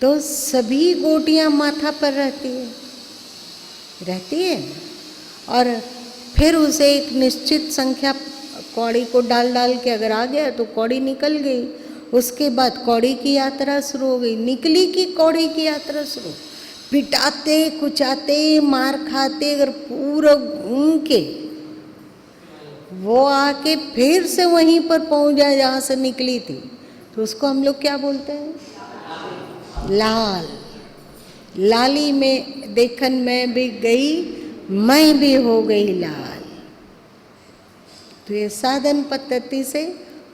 तो सभी गोटियां माथा पर रहती है और फिर उसे एक निश्चित संख्या कौड़ी को डाल डाल के अगर आ गया तो कौड़ी निकल गई। उसके बाद कौड़ी की यात्रा शुरू हो गई। निकली की कौड़ी की यात्रा शुरू, पिटाते कुचाते मार खाते अगर पूरा घूम के वो आके फिर से वहीं पर पहुंच जाए जहाँ से निकली थी, तो उसको हम लोग क्या बोलते हैं? लाल। लाली में देखन मैं भी गई, मैं भी हो गई लाल। तो ये साधन पद्धति से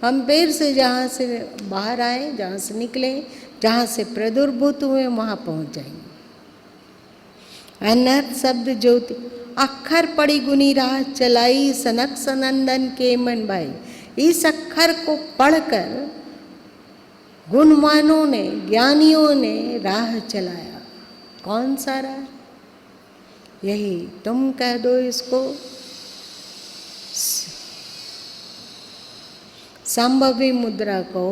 हम फिर से जहाँ से बाहर आए, जहाँ से निकले, जहाँ से प्रादुर्भूत हुए वहाँ पहुँच जाएंगे। अनर्थ शब्द ज्योति, अक्षर पड़ी गुनी राह चलाई सनक सनंदन के मन भाई। इस अक्षर को पढ़कर गुणवानों ने, ज्ञानियों ने राह चलाया। कौन सा राह? यही तुम कह दो इसको संभवी मुद्रा को,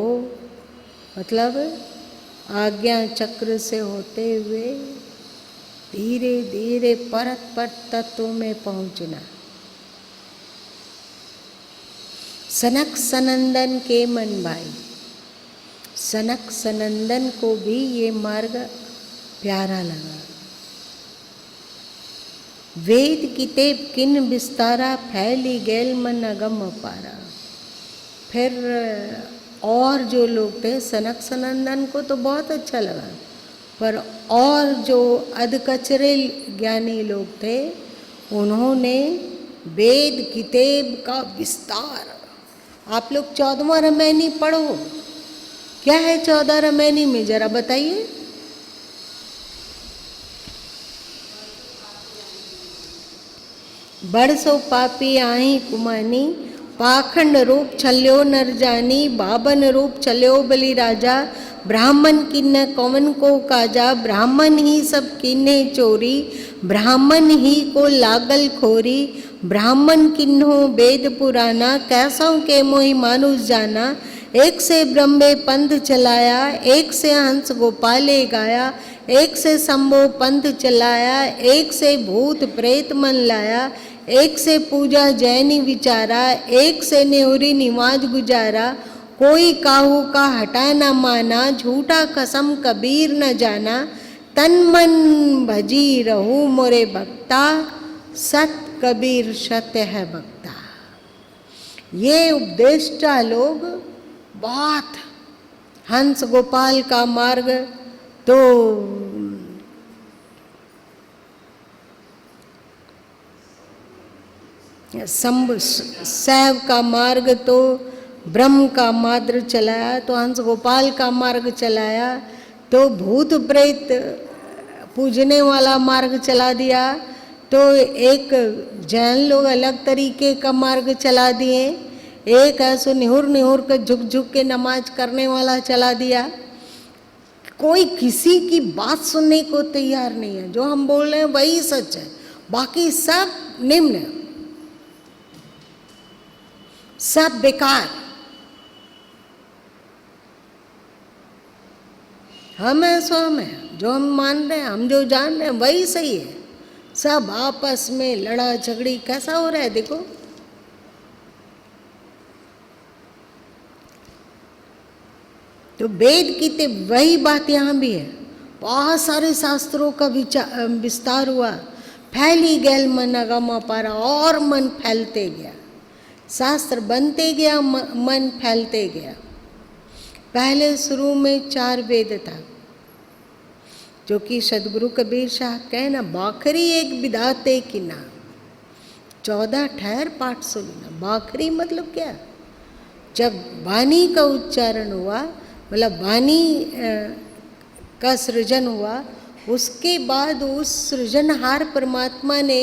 मतलब आज्ञा चक्र से होते हुए धीरे धीरे परत पर तत्व में पहुंचना। सनक सनंदन के मन भाई, सनक सनंदन को भी ये मार्ग प्यारा लगा। वेद कितेब किन विस्तारा फैली गैल मन अगम पारा। फिर और जो लोग थे, सनक सनंदन को तो बहुत अच्छा लगा, पर और जो अधकचरे ज्ञानी लोग थे उन्होंने वेद किताब का विस्तार। आप लोग 14वां रामायणी पढ़ो, क्या है 14 रामायणी में जरा बताइए। बरसो पापी आई कुमानी, पाखंड रूप छल्यो नर जानी, बाबन रूप छल्यो बलि राजा, ब्राह्मण किन्न कौन को काजा, ब्राह्मण ही सब किन्ने चोरी, ब्राह्मण ही को लागल खोरी, ब्राह्मण किन्हो वेद पुराना, कैसों के मोहि मानुष जाना, एक से ब्रह्मे पंथ चलाया, एक से हंस गोपाले गाया, एक से शंभो पंथ चलाया, एक से भूत प्रेत मन लाया, एक से पूजा जैनी विचारा, एक से नेहुरी निवाज गुजारा, कोई काहू का हटा न माना, झूठा कसम कबीर न जाना, तन मन भजी रहू मोरे भक्ता, सत कबीर सत्य है भक्ता। ये उपदेष्टा लोग बहुत, हंस गोपाल का मार्ग तो शैव का मार्ग तो ब्रह्म का मार्ग चलाया, तो हंस गोपाल का मार्ग चलाया, तो भूत प्रेत पूजने वाला मार्ग चला दिया, तो एक जैन लोग अलग तरीके का मार्ग चला दिए, एक ऐसे निहुर निहुर के झुक झुक के नमाज करने वाला चला दिया। कोई किसी की बात सुनने को तैयार नहीं है। जो हम बोल रहे हैं वही सच है, बाकी सब निम्न, सब बेकार। हम है सो हम है, जो हम मान रहे हैं, हम जो जान रहे हैं वही सही है। सब आपस में लड़ा झगड़ी कैसा हो रहा है देखो। तो वेद की तो वही बात यहाँ भी है। बहुत सारे शास्त्रों का विस्तार हुआ, फैली गैल मन अगम अपार, और मन फैलते गया, शास्त्र बनते गया, मन फैलते गया। पहले शुरू में 4 वेद था, जो कि सदगुरु कबीर शाह कहे ना, बाखरी एक विधाते की नाम, 14 ठहर पाठ सुनना। बाखरी मतलब क्या? जब वाणी का उच्चारण हुआ, मतलब वाणी का सृजन हुआ, उसके बाद उस सृजनहार परमात्मा ने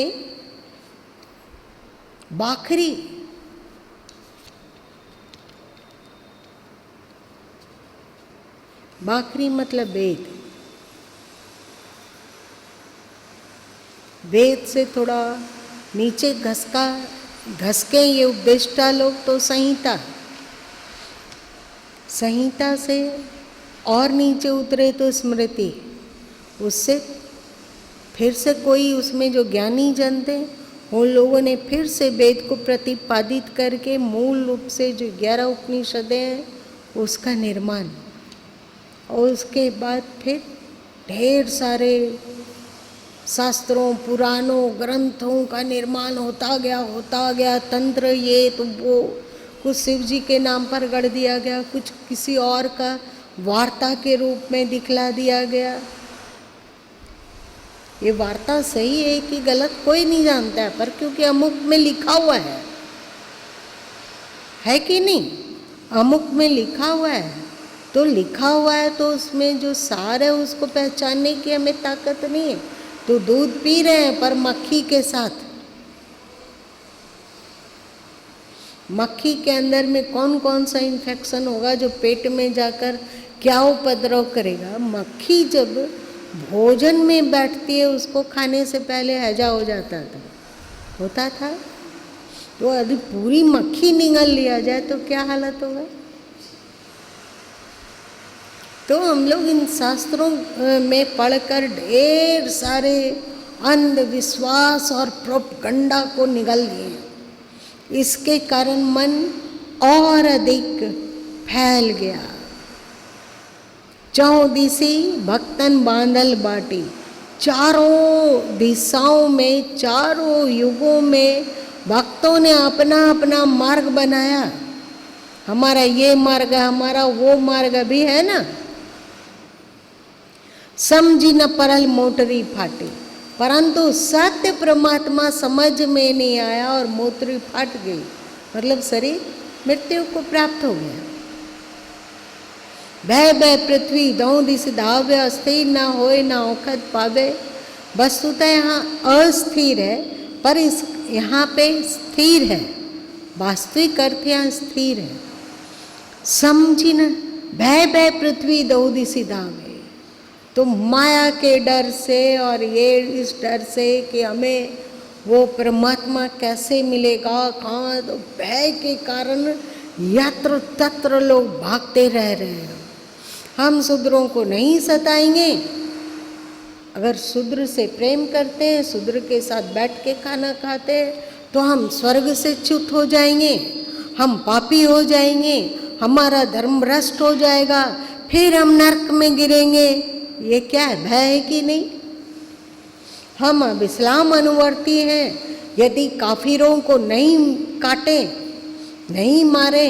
बाखरी, बाखरी मतलब वेद, वेद से थोड़ा नीचे घस के ये उपदेष्टा लोग तो संहिता, संहिता से और नीचे उतरे तो स्मृति, उससे फिर से कोई उसमें जो ज्ञानी जन थे उन लोगों ने फिर से वेद को प्रतिपादित करके मूल रूप से जो 11 उपनिषदें हैं उसका निर्माण, और उसके बाद फिर ढेर सारे शास्त्रों, पुराणों, ग्रंथों का निर्माण होता गया। तंत्र ये तो वो, कुछ शिव जी के नाम पर गढ़ दिया गया, कुछ किसी और का वार्ता के रूप में दिखला दिया गया। ये वार्ता सही है कि गलत कोई नहीं जानता है, पर क्योंकि अमुक में लिखा हुआ है कि नहीं? अमुक में लिखा हुआ है, तो लिखा हुआ है तो उसमें जो सार है उसको पहचानने की हमें ताकत नहीं है। तो दूध पी रहे हैं पर मक्खी के साथ, मक्खी के अंदर में कौन कौन सा इन्फेक्शन होगा जो पेट में जाकर क्या उपद्रव करेगा। मक्खी जब भोजन में बैठती है उसको खाने से पहले हैजा हो जाता था, होता था। तो यदि पूरी मक्खी निगल लिया जाए तो क्या हालत होगा। तो हम लोग इन शास्त्रों में पढ़कर ढेर सारे अंधविश्वास और प्रोपगंडा को निगल लिए। इसके कारण मन और अधिक फैल गया। चौदिशी भक्तन बांधल बाटी, चारों दिशाओं में, चारों युगों में भक्तों ने अपना अपना मार्ग बनाया। हमारा ये मार्ग है, हमारा वो मार्ग भी है ना। समझी न परल मोटरी फाटी, परंतु सत्य परमात्मा समझ में नहीं आया और मोटरी फट गई, मतलब शरीर मृत्यु को प्राप्त हो गया। भय भय पृथ्वी दौ दिस धाव्य, अस्थिर न होए न औखद पावे। वस्तुतः यहाँ अस्थिर है, पर इस यहाँ पे स्थिर है। वास्तविक अर्थ यहाँ स्थिर है। समझी न भय भय पृथ्वी दौ दिस धावे, तो माया के डर से और ये इस डर से कि हमें वो परमात्मा कैसे मिलेगा, कहाँ, तो भय के कारण यत्र तत्र लोग भागते रह रहे हैं। हम शूद्रों को नहीं सताएंगे। अगर शूद्र से प्रेम करते हैं, शूद्र के साथ बैठ के खाना खाते हैं, तो हम स्वर्ग से च्युत हो जाएंगे, हम पापी हो जाएंगे, हमारा धर्म भ्रष्ट हो जाएगा, फिर हम नरक में गिरेंगे। ये क्या है? भय है कि नहीं? हम अब इस्लाम अनुवर्ती हैं। यदि काफिरों को नहीं काटे, नहीं मारे,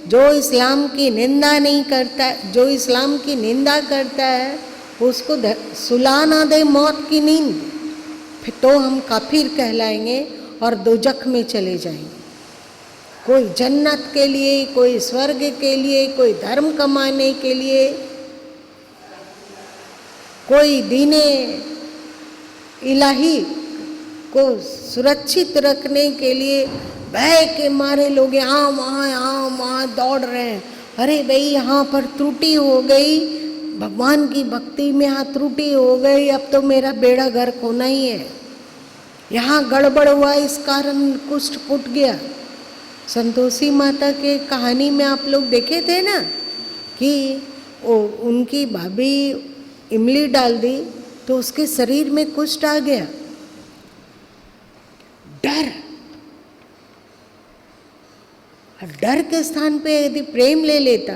जो इस्लाम की निंदा नहीं करता, जो इस्लाम की निंदा करता है उसको सुला ना दे मौत की नींद, फिर तो हम काफिर कहलाएंगे और दोजख में चले जाएंगे। कोई जन्नत के लिए, कोई स्वर्ग के लिए, कोई धर्म कमाने के लिए, कोई दीने इलाही को सुरक्षित रखने के लिए भय के मारे लोग यहाँ वहाँ दौड़ रहे हैं। अरे भाई यहाँ पर त्रुटि हो गई, भगवान की भक्ति में यहाँ त्रुटि हो गई, अब तो मेरा बेड़ा गर्क होना ही है, यहाँ गड़बड़ हुआ, इस कारण कुष्ठ फूट गया। संतोषी माता के कहानी में आप लोग देखे थे ना कि उनकी भाभी इमली डाल दी तो उसके शरीर में कुष्ठ आ गया। डर के स्थान पे यदि प्रेम ले लेता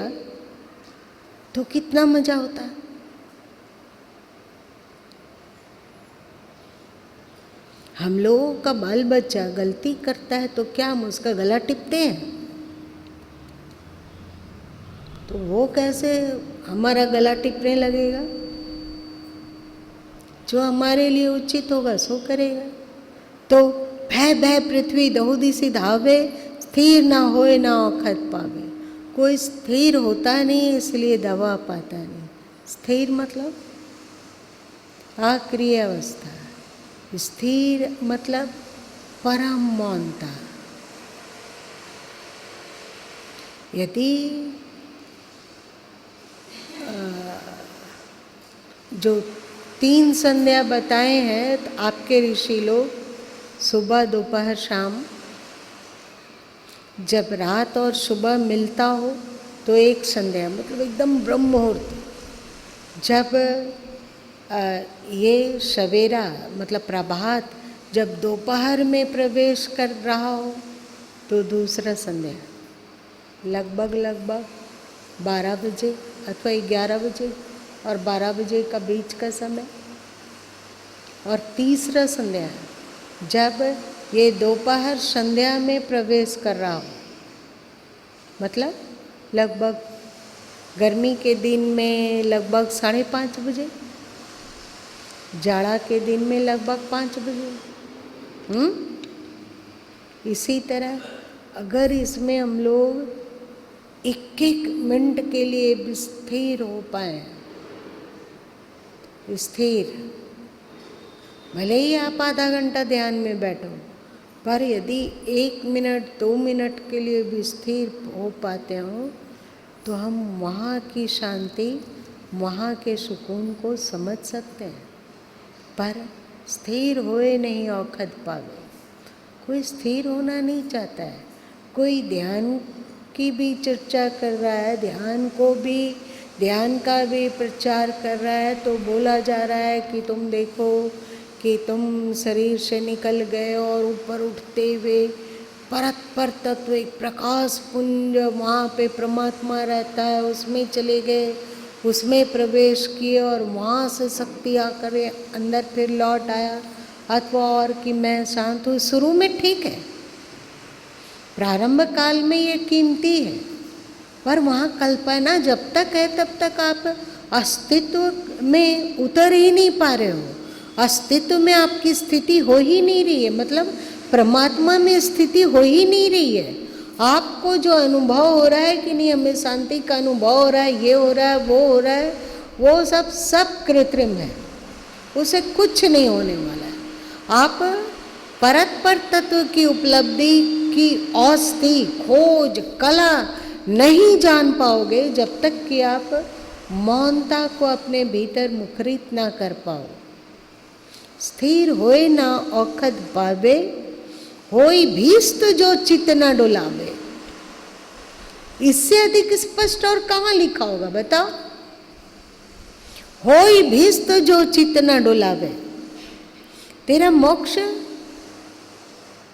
तो कितना मजा होता। हम लोगों का बाल बच्चा गलती करता है तो क्या हम उसका गला टिपते हैं? तो वो कैसे हमारा गला टिपने लगेगा? जो हमारे लिए उचित होगा सो करेगा। तो भय भय पृथ्वी दहुदिसी धावे, स्थिर ना होए ना औखत पावे। कोई स्थिर होता नहीं इसलिए दवा पाता नहीं। स्थिर मतलब आक्रिय अवस्था, स्थिर मतलब परम मौनता। यदि जो 3 संध्या बताए हैं तो आपके ऋषि लोग सुबह दोपहर शाम, जब रात और सुबह मिलता हो तो एक संध्या, मतलब एकदम ब्रह्म मुहूर्त। जब ये सवेरा मतलब प्रभात जब दोपहर में प्रवेश कर रहा हो तो दूसरा संध्या, लगभग 12 बजे अथवा 11 बजे और 12 बजे का बीच का समय। और तीसरा संध्या जब ये दोपहर संध्या में प्रवेश कर रहा हो, मतलब लगभग गर्मी के दिन में लगभग 5:30 बजे, जाड़ा के दिन में लगभग 5 बजे। इसी तरह अगर इसमें हम लोग 1-1 मिनट के लिए भी स्थिर हो पाए, स्थिर, भले ही आप आधा घंटा ध्यान में बैठो, पर यदि 1 मिनट 2 मिनट के लिए भी स्थिर हो पाते हो तो हम वहाँ की शांति, वहाँ के सुकून को समझ सकते हैं। पर स्थिर होए नहीं औखद पावे। कोई स्थिर होना नहीं चाहता है। कोई ध्यान की भी चर्चा कर रहा है, ध्यान का भी प्रचार कर रहा है, तो बोला जा रहा है कि तुम देखो कि तुम शरीर से निकल गए और ऊपर उठते हुए परत पर तत्व एक प्रकाश पुंज वहाँ पे परमात्मा रहता है, उसमें चले गए, उसमें प्रवेश किए और वहाँ से शक्ति आकर अंदर फिर लौट आया। अथवा और कि मैं शांत हूँ, शुरू में ठीक है, प्रारंभ काल में ये कीमती है, पर वहाँ कल्पना जब तक है तब तक आप अस्तित्व में उतर ही नहीं पा रहे हो। अस्तित्व में आपकी स्थिति हो ही नहीं रही है, मतलब परमात्मा में स्थिति हो ही नहीं रही है। आपको जो अनुभव हो रहा है कि नहीं हमें शांति का अनुभव हो रहा है, ये हो रहा है, वो हो रहा है, वो सब कृत्रिम है, उसे कुछ नहीं होने वाला है। आप परत पर तत्व की उपलब्धि की औषधि खोज कला नहीं जान पाओगे जब तक कि आप मौनता को अपने भीतर मुखरित ना कर पाओ। स्थिर होए ना औखद पावे, होई भीस्त जो चित्त न डुलावे। इससे अधिक स्पष्ट और कहाँ लिखा होगा बताओ? होई भीस्त जो चित्त न डुलावे। तेरा मोक्ष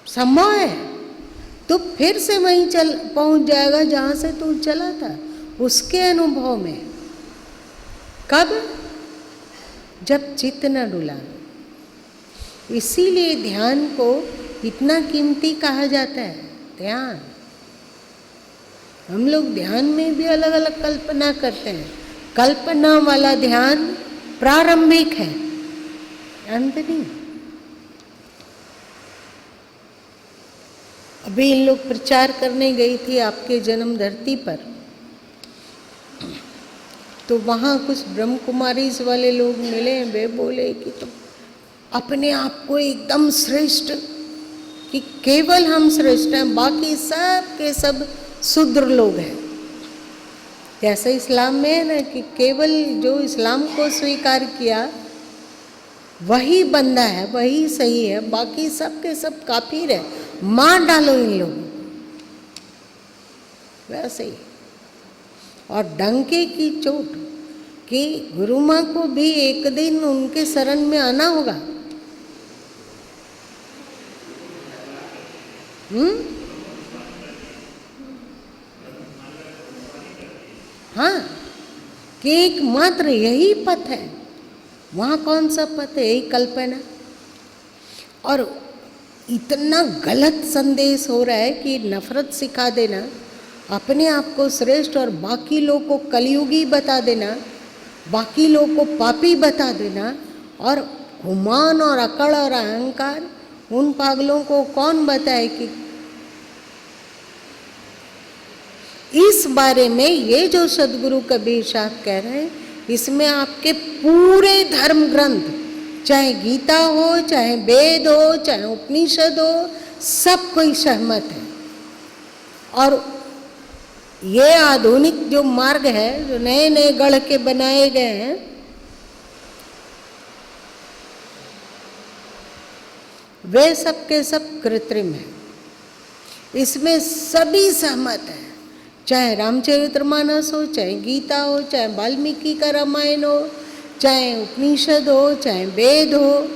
संभव है, तो फिर से वहीं पहुंच जाएगा जहां से तू चला था, उसके अनुभव में। कब? जब चित्त न डुलावे। इसीलिए ध्यान को इतना कीमती कहा जाता है। ध्यान, हम लोग ध्यान में भी अलग अलग कल्पना करते हैं। कल्पना वाला ध्यान प्रारंभिक है, अंत नहीं। अभी इन लोग प्रचार करने गई थी आपके जन्म धरती पर, तो वहाँ कुछ ब्रह्म कुमारीज वाले लोग मिले। वे बोले कि तुम अपने आप को एकदम श्रेष्ठ, कि केवल हम श्रेष्ठ हैं, बाकी सब के सब शूद्र लोग हैं। जैसे इस्लाम में है ना कि केवल जो इस्लाम को स्वीकार किया वही बंदा है, वही सही है, बाकी सब के सब काफिर है, मार डालो इन लोगों। वैसे ही और डंके की चोट कि गुरु माँ को भी एक दिन उनके शरण में आना होगा। हाँ, कि एकमात्र यही पथ है। वहाँ कौन सा पथ है? यही कल्पना। और इतना गलत संदेश हो रहा है कि नफरत सिखा देना, अपने आप को श्रेष्ठ और बाकी लोग को कलयुगी बता देना, बाकी लोग को पापी बता देना, और गुमान और अकड़ और अहंकार उन पागलों को कौन बताए कि इस बारे में ये जो सदगुरु कबीर साहब कह रहे हैं, इसमें आपके पूरे धर्म ग्रंथ, चाहे गीता हो, चाहे वेद हो, चाहे उपनिषद हो, सब कोई सहमत है। और ये आधुनिक जो मार्ग है, जो नए नए गढ़ के बनाए गए हैं, वे सब के सब कृत्रिम है। इसमें सभी सहमत है, चाहे रामचरितमानस हो, चाहे गीता हो, चाहे वाल्मीकि का रामायण हो, चाहे उपनिषद हो, चाहे वेद हो,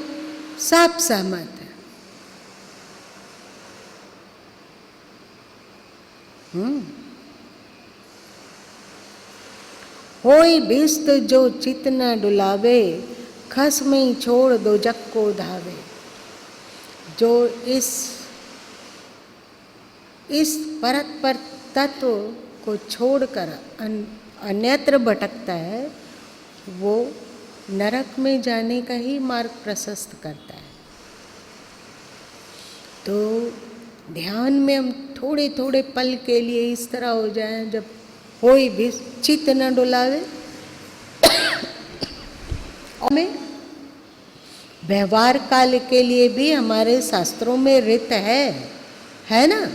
सब सहमत है। होई बिस्त जो चित न डुलावे, खस में ही छोड़ दो जग को धावे। जो इस परत पर तत्व को छोड़कर अन्यत्र भटकता है, वो नरक में जाने का ही मार्ग प्रशस्त करता है। तो ध्यान में हम थोड़े थोड़े पल के लिए इस तरह हो जाएं, जब कोई भी चित्त न डुलावे। और में व्यवहार काल के लिए भी हमारे शास्त्रों में रित है ना।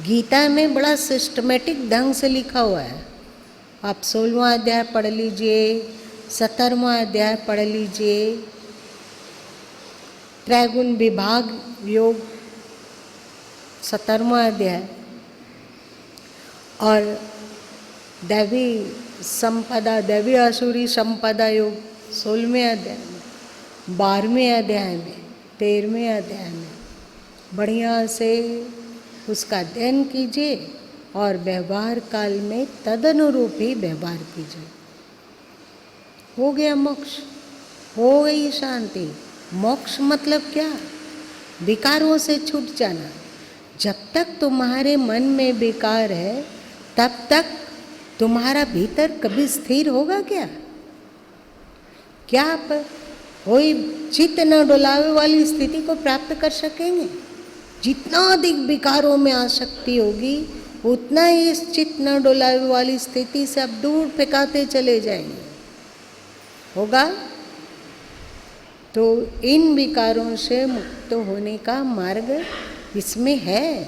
गीता में बड़ा सिस्टमेटिक ढंग से लिखा हुआ है। आप 16वां अध्याय पढ़ लीजिए, 17वां अध्याय पढ़ लीजिए, त्रैगुण विभाग योग 17वां अध्याय, और दैवी संपदा, दैवी आसुरी संपदा योग 16वें अध्याय में, 12वें अध्याय में, 13वें अध्याय में बढ़िया से उसका अध्ययन कीजिए और व्यवहार काल में तदनुरूप ही व्यवहार कीजिए। हो गया मोक्ष, हो गई शांति। मोक्ष मतलब क्या? विकारों से छूट जाना। जब तक तुम्हारे मन में विकार है, तब तक तुम्हारा भीतर कभी स्थिर होगा क्या? क्या आप कोई चित्त न डुलावे वाली स्थिति को प्राप्त कर सकेंगे? जितना अधिक विकारों में आसक्ति होगी, उतना ही इस चित्त न डुलावे वाली स्थिति से आप दूर फेंकाते चले जाएंगे। होगा? तो इन विकारों से मुक्त होने का मार्ग इसमें है,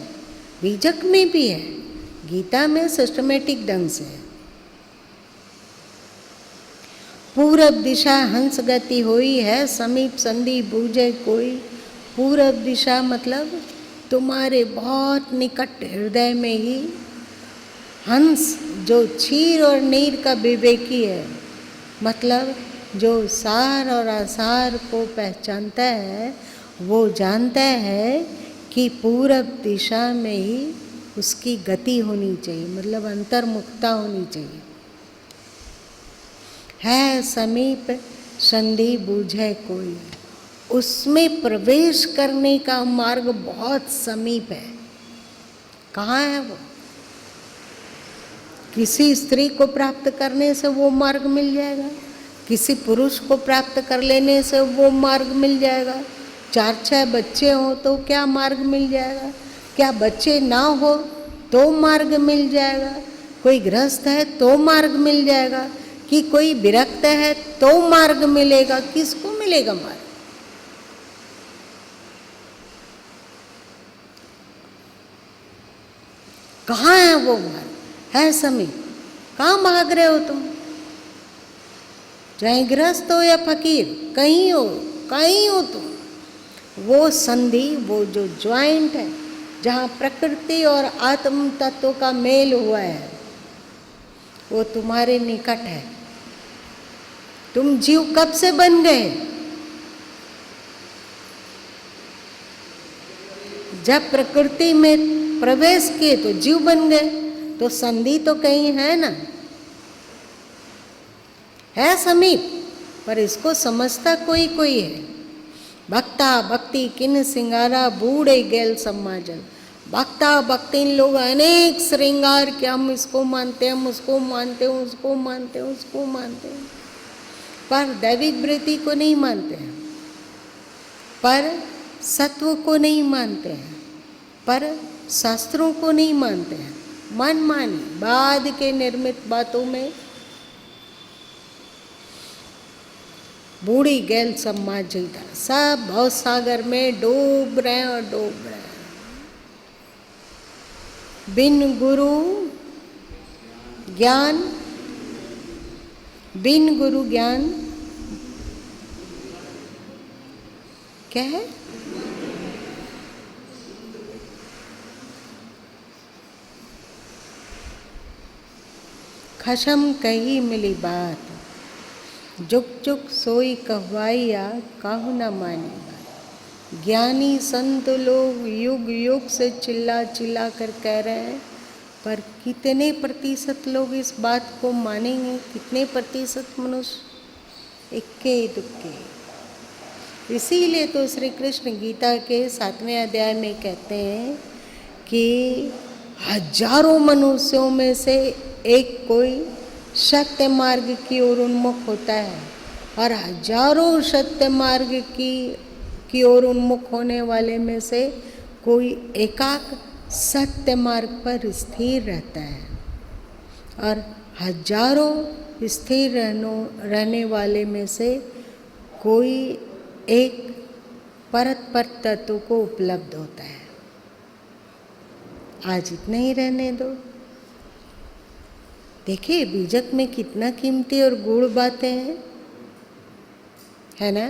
बीजक में भी है, गीता में सिस्टमेटिक ढंग से है। पूरब दिशा हंस गति होई है, समीप संधि बूझे कोई। पूरब दिशा मतलब तुम्हारे बहुत निकट हृदय में ही हंस, जो क्षीर और नीर का विवेकी है, मतलब जो सार और आसार को पहचानता है, वो जानता है कि पूरब दिशा में ही उसकी गति होनी चाहिए, मतलब अंतर्मुखता होनी चाहिए। है समीप संधि बूझे कोई, उसमें प्रवेश करने का मार्ग बहुत समीप है। कहाँ है वो? किसी स्त्री को प्राप्त करने से वो मार्ग मिल जाएगा, किसी पुरुष को प्राप्त कर लेने से वो मार्ग मिल जाएगा, 4-6 बच्चे हो तो क्या मार्ग मिल जाएगा, क्या बच्चे ना हो तो मार्ग मिल जाएगा, कोई गृहस्थ है तो मार्ग मिल जाएगा, कि कोई विरक्त है तो मार्ग मिलेगा, किसको मिलेगा मार्ग? कहाँ है वो मार्ग? है समीप, कहाँ भाग रहे हो तुम? चाहे गृहस्थ हो या फकीर, कहीं हो तुम। वो संधि, वो जो ज्वाइंट है जहाँ प्रकृति और आत्म तत्व का मेल हुआ है, वो तुम्हारे निकट है। तुम जीव कब से बन गए? जब प्रकृति में प्रवेश किए तो जीव बन गए। तो संधि तो कहीं है ना, है समीप, पर इसको समझता कोई कोई है। भक्ता भक्ति किन सिंगारा बूढ़े गैल समाजन। भक्ता भक्ति लोग अनेक श्रृंगार के, हम इसको मानते हैं, हम उसको मानते हैं, उसको मानते हैं, उसको मानते हैं, पर दैविक वृत्ति को नहीं मानते हैं, पर सत्व को नहीं मानते हैं, पर शास्त्रों को नहीं मानते हैं। मनमानी बाद के निर्मित बातों में बूढ़ी गैल समाज जीता, सब भव सागर में डूब रहे हैं और डूब रहे हैं। बिन गुरु ज्ञान, बिन गुरु ज्ञान क्या है? खशम कही मिली बात, जुग जुग सोई कहवाइया, काहू न मानी बात। ज्ञानी संत लोग युग युग से चिल्ला चिल्ला कर कह रहे हैं, पर कितने प्रतिशत लोग इस बात को मानेंगे? कितने प्रतिशत मनुष्य? इक्के दुक्के। इसीलिए तो श्री कृष्ण गीता के 7वें अध्याय में कहते हैं कि हजारों मनुष्यों में से एक कोई सत्य मार्ग की ओर उन्मुख होता है, और हजारों सत्य मार्ग की ओर उन्मुख होने वाले में से कोई एकाक सत्य मार्ग पर स्थिर रहता है, और हजारों स्थिर रहने वाले में से कोई एक परत पर तत्व को उपलब्ध होता है। आज इतना ही रहने दो। देखिए बीजक में कितना कीमती और गूढ़ बातें हैं, है ना?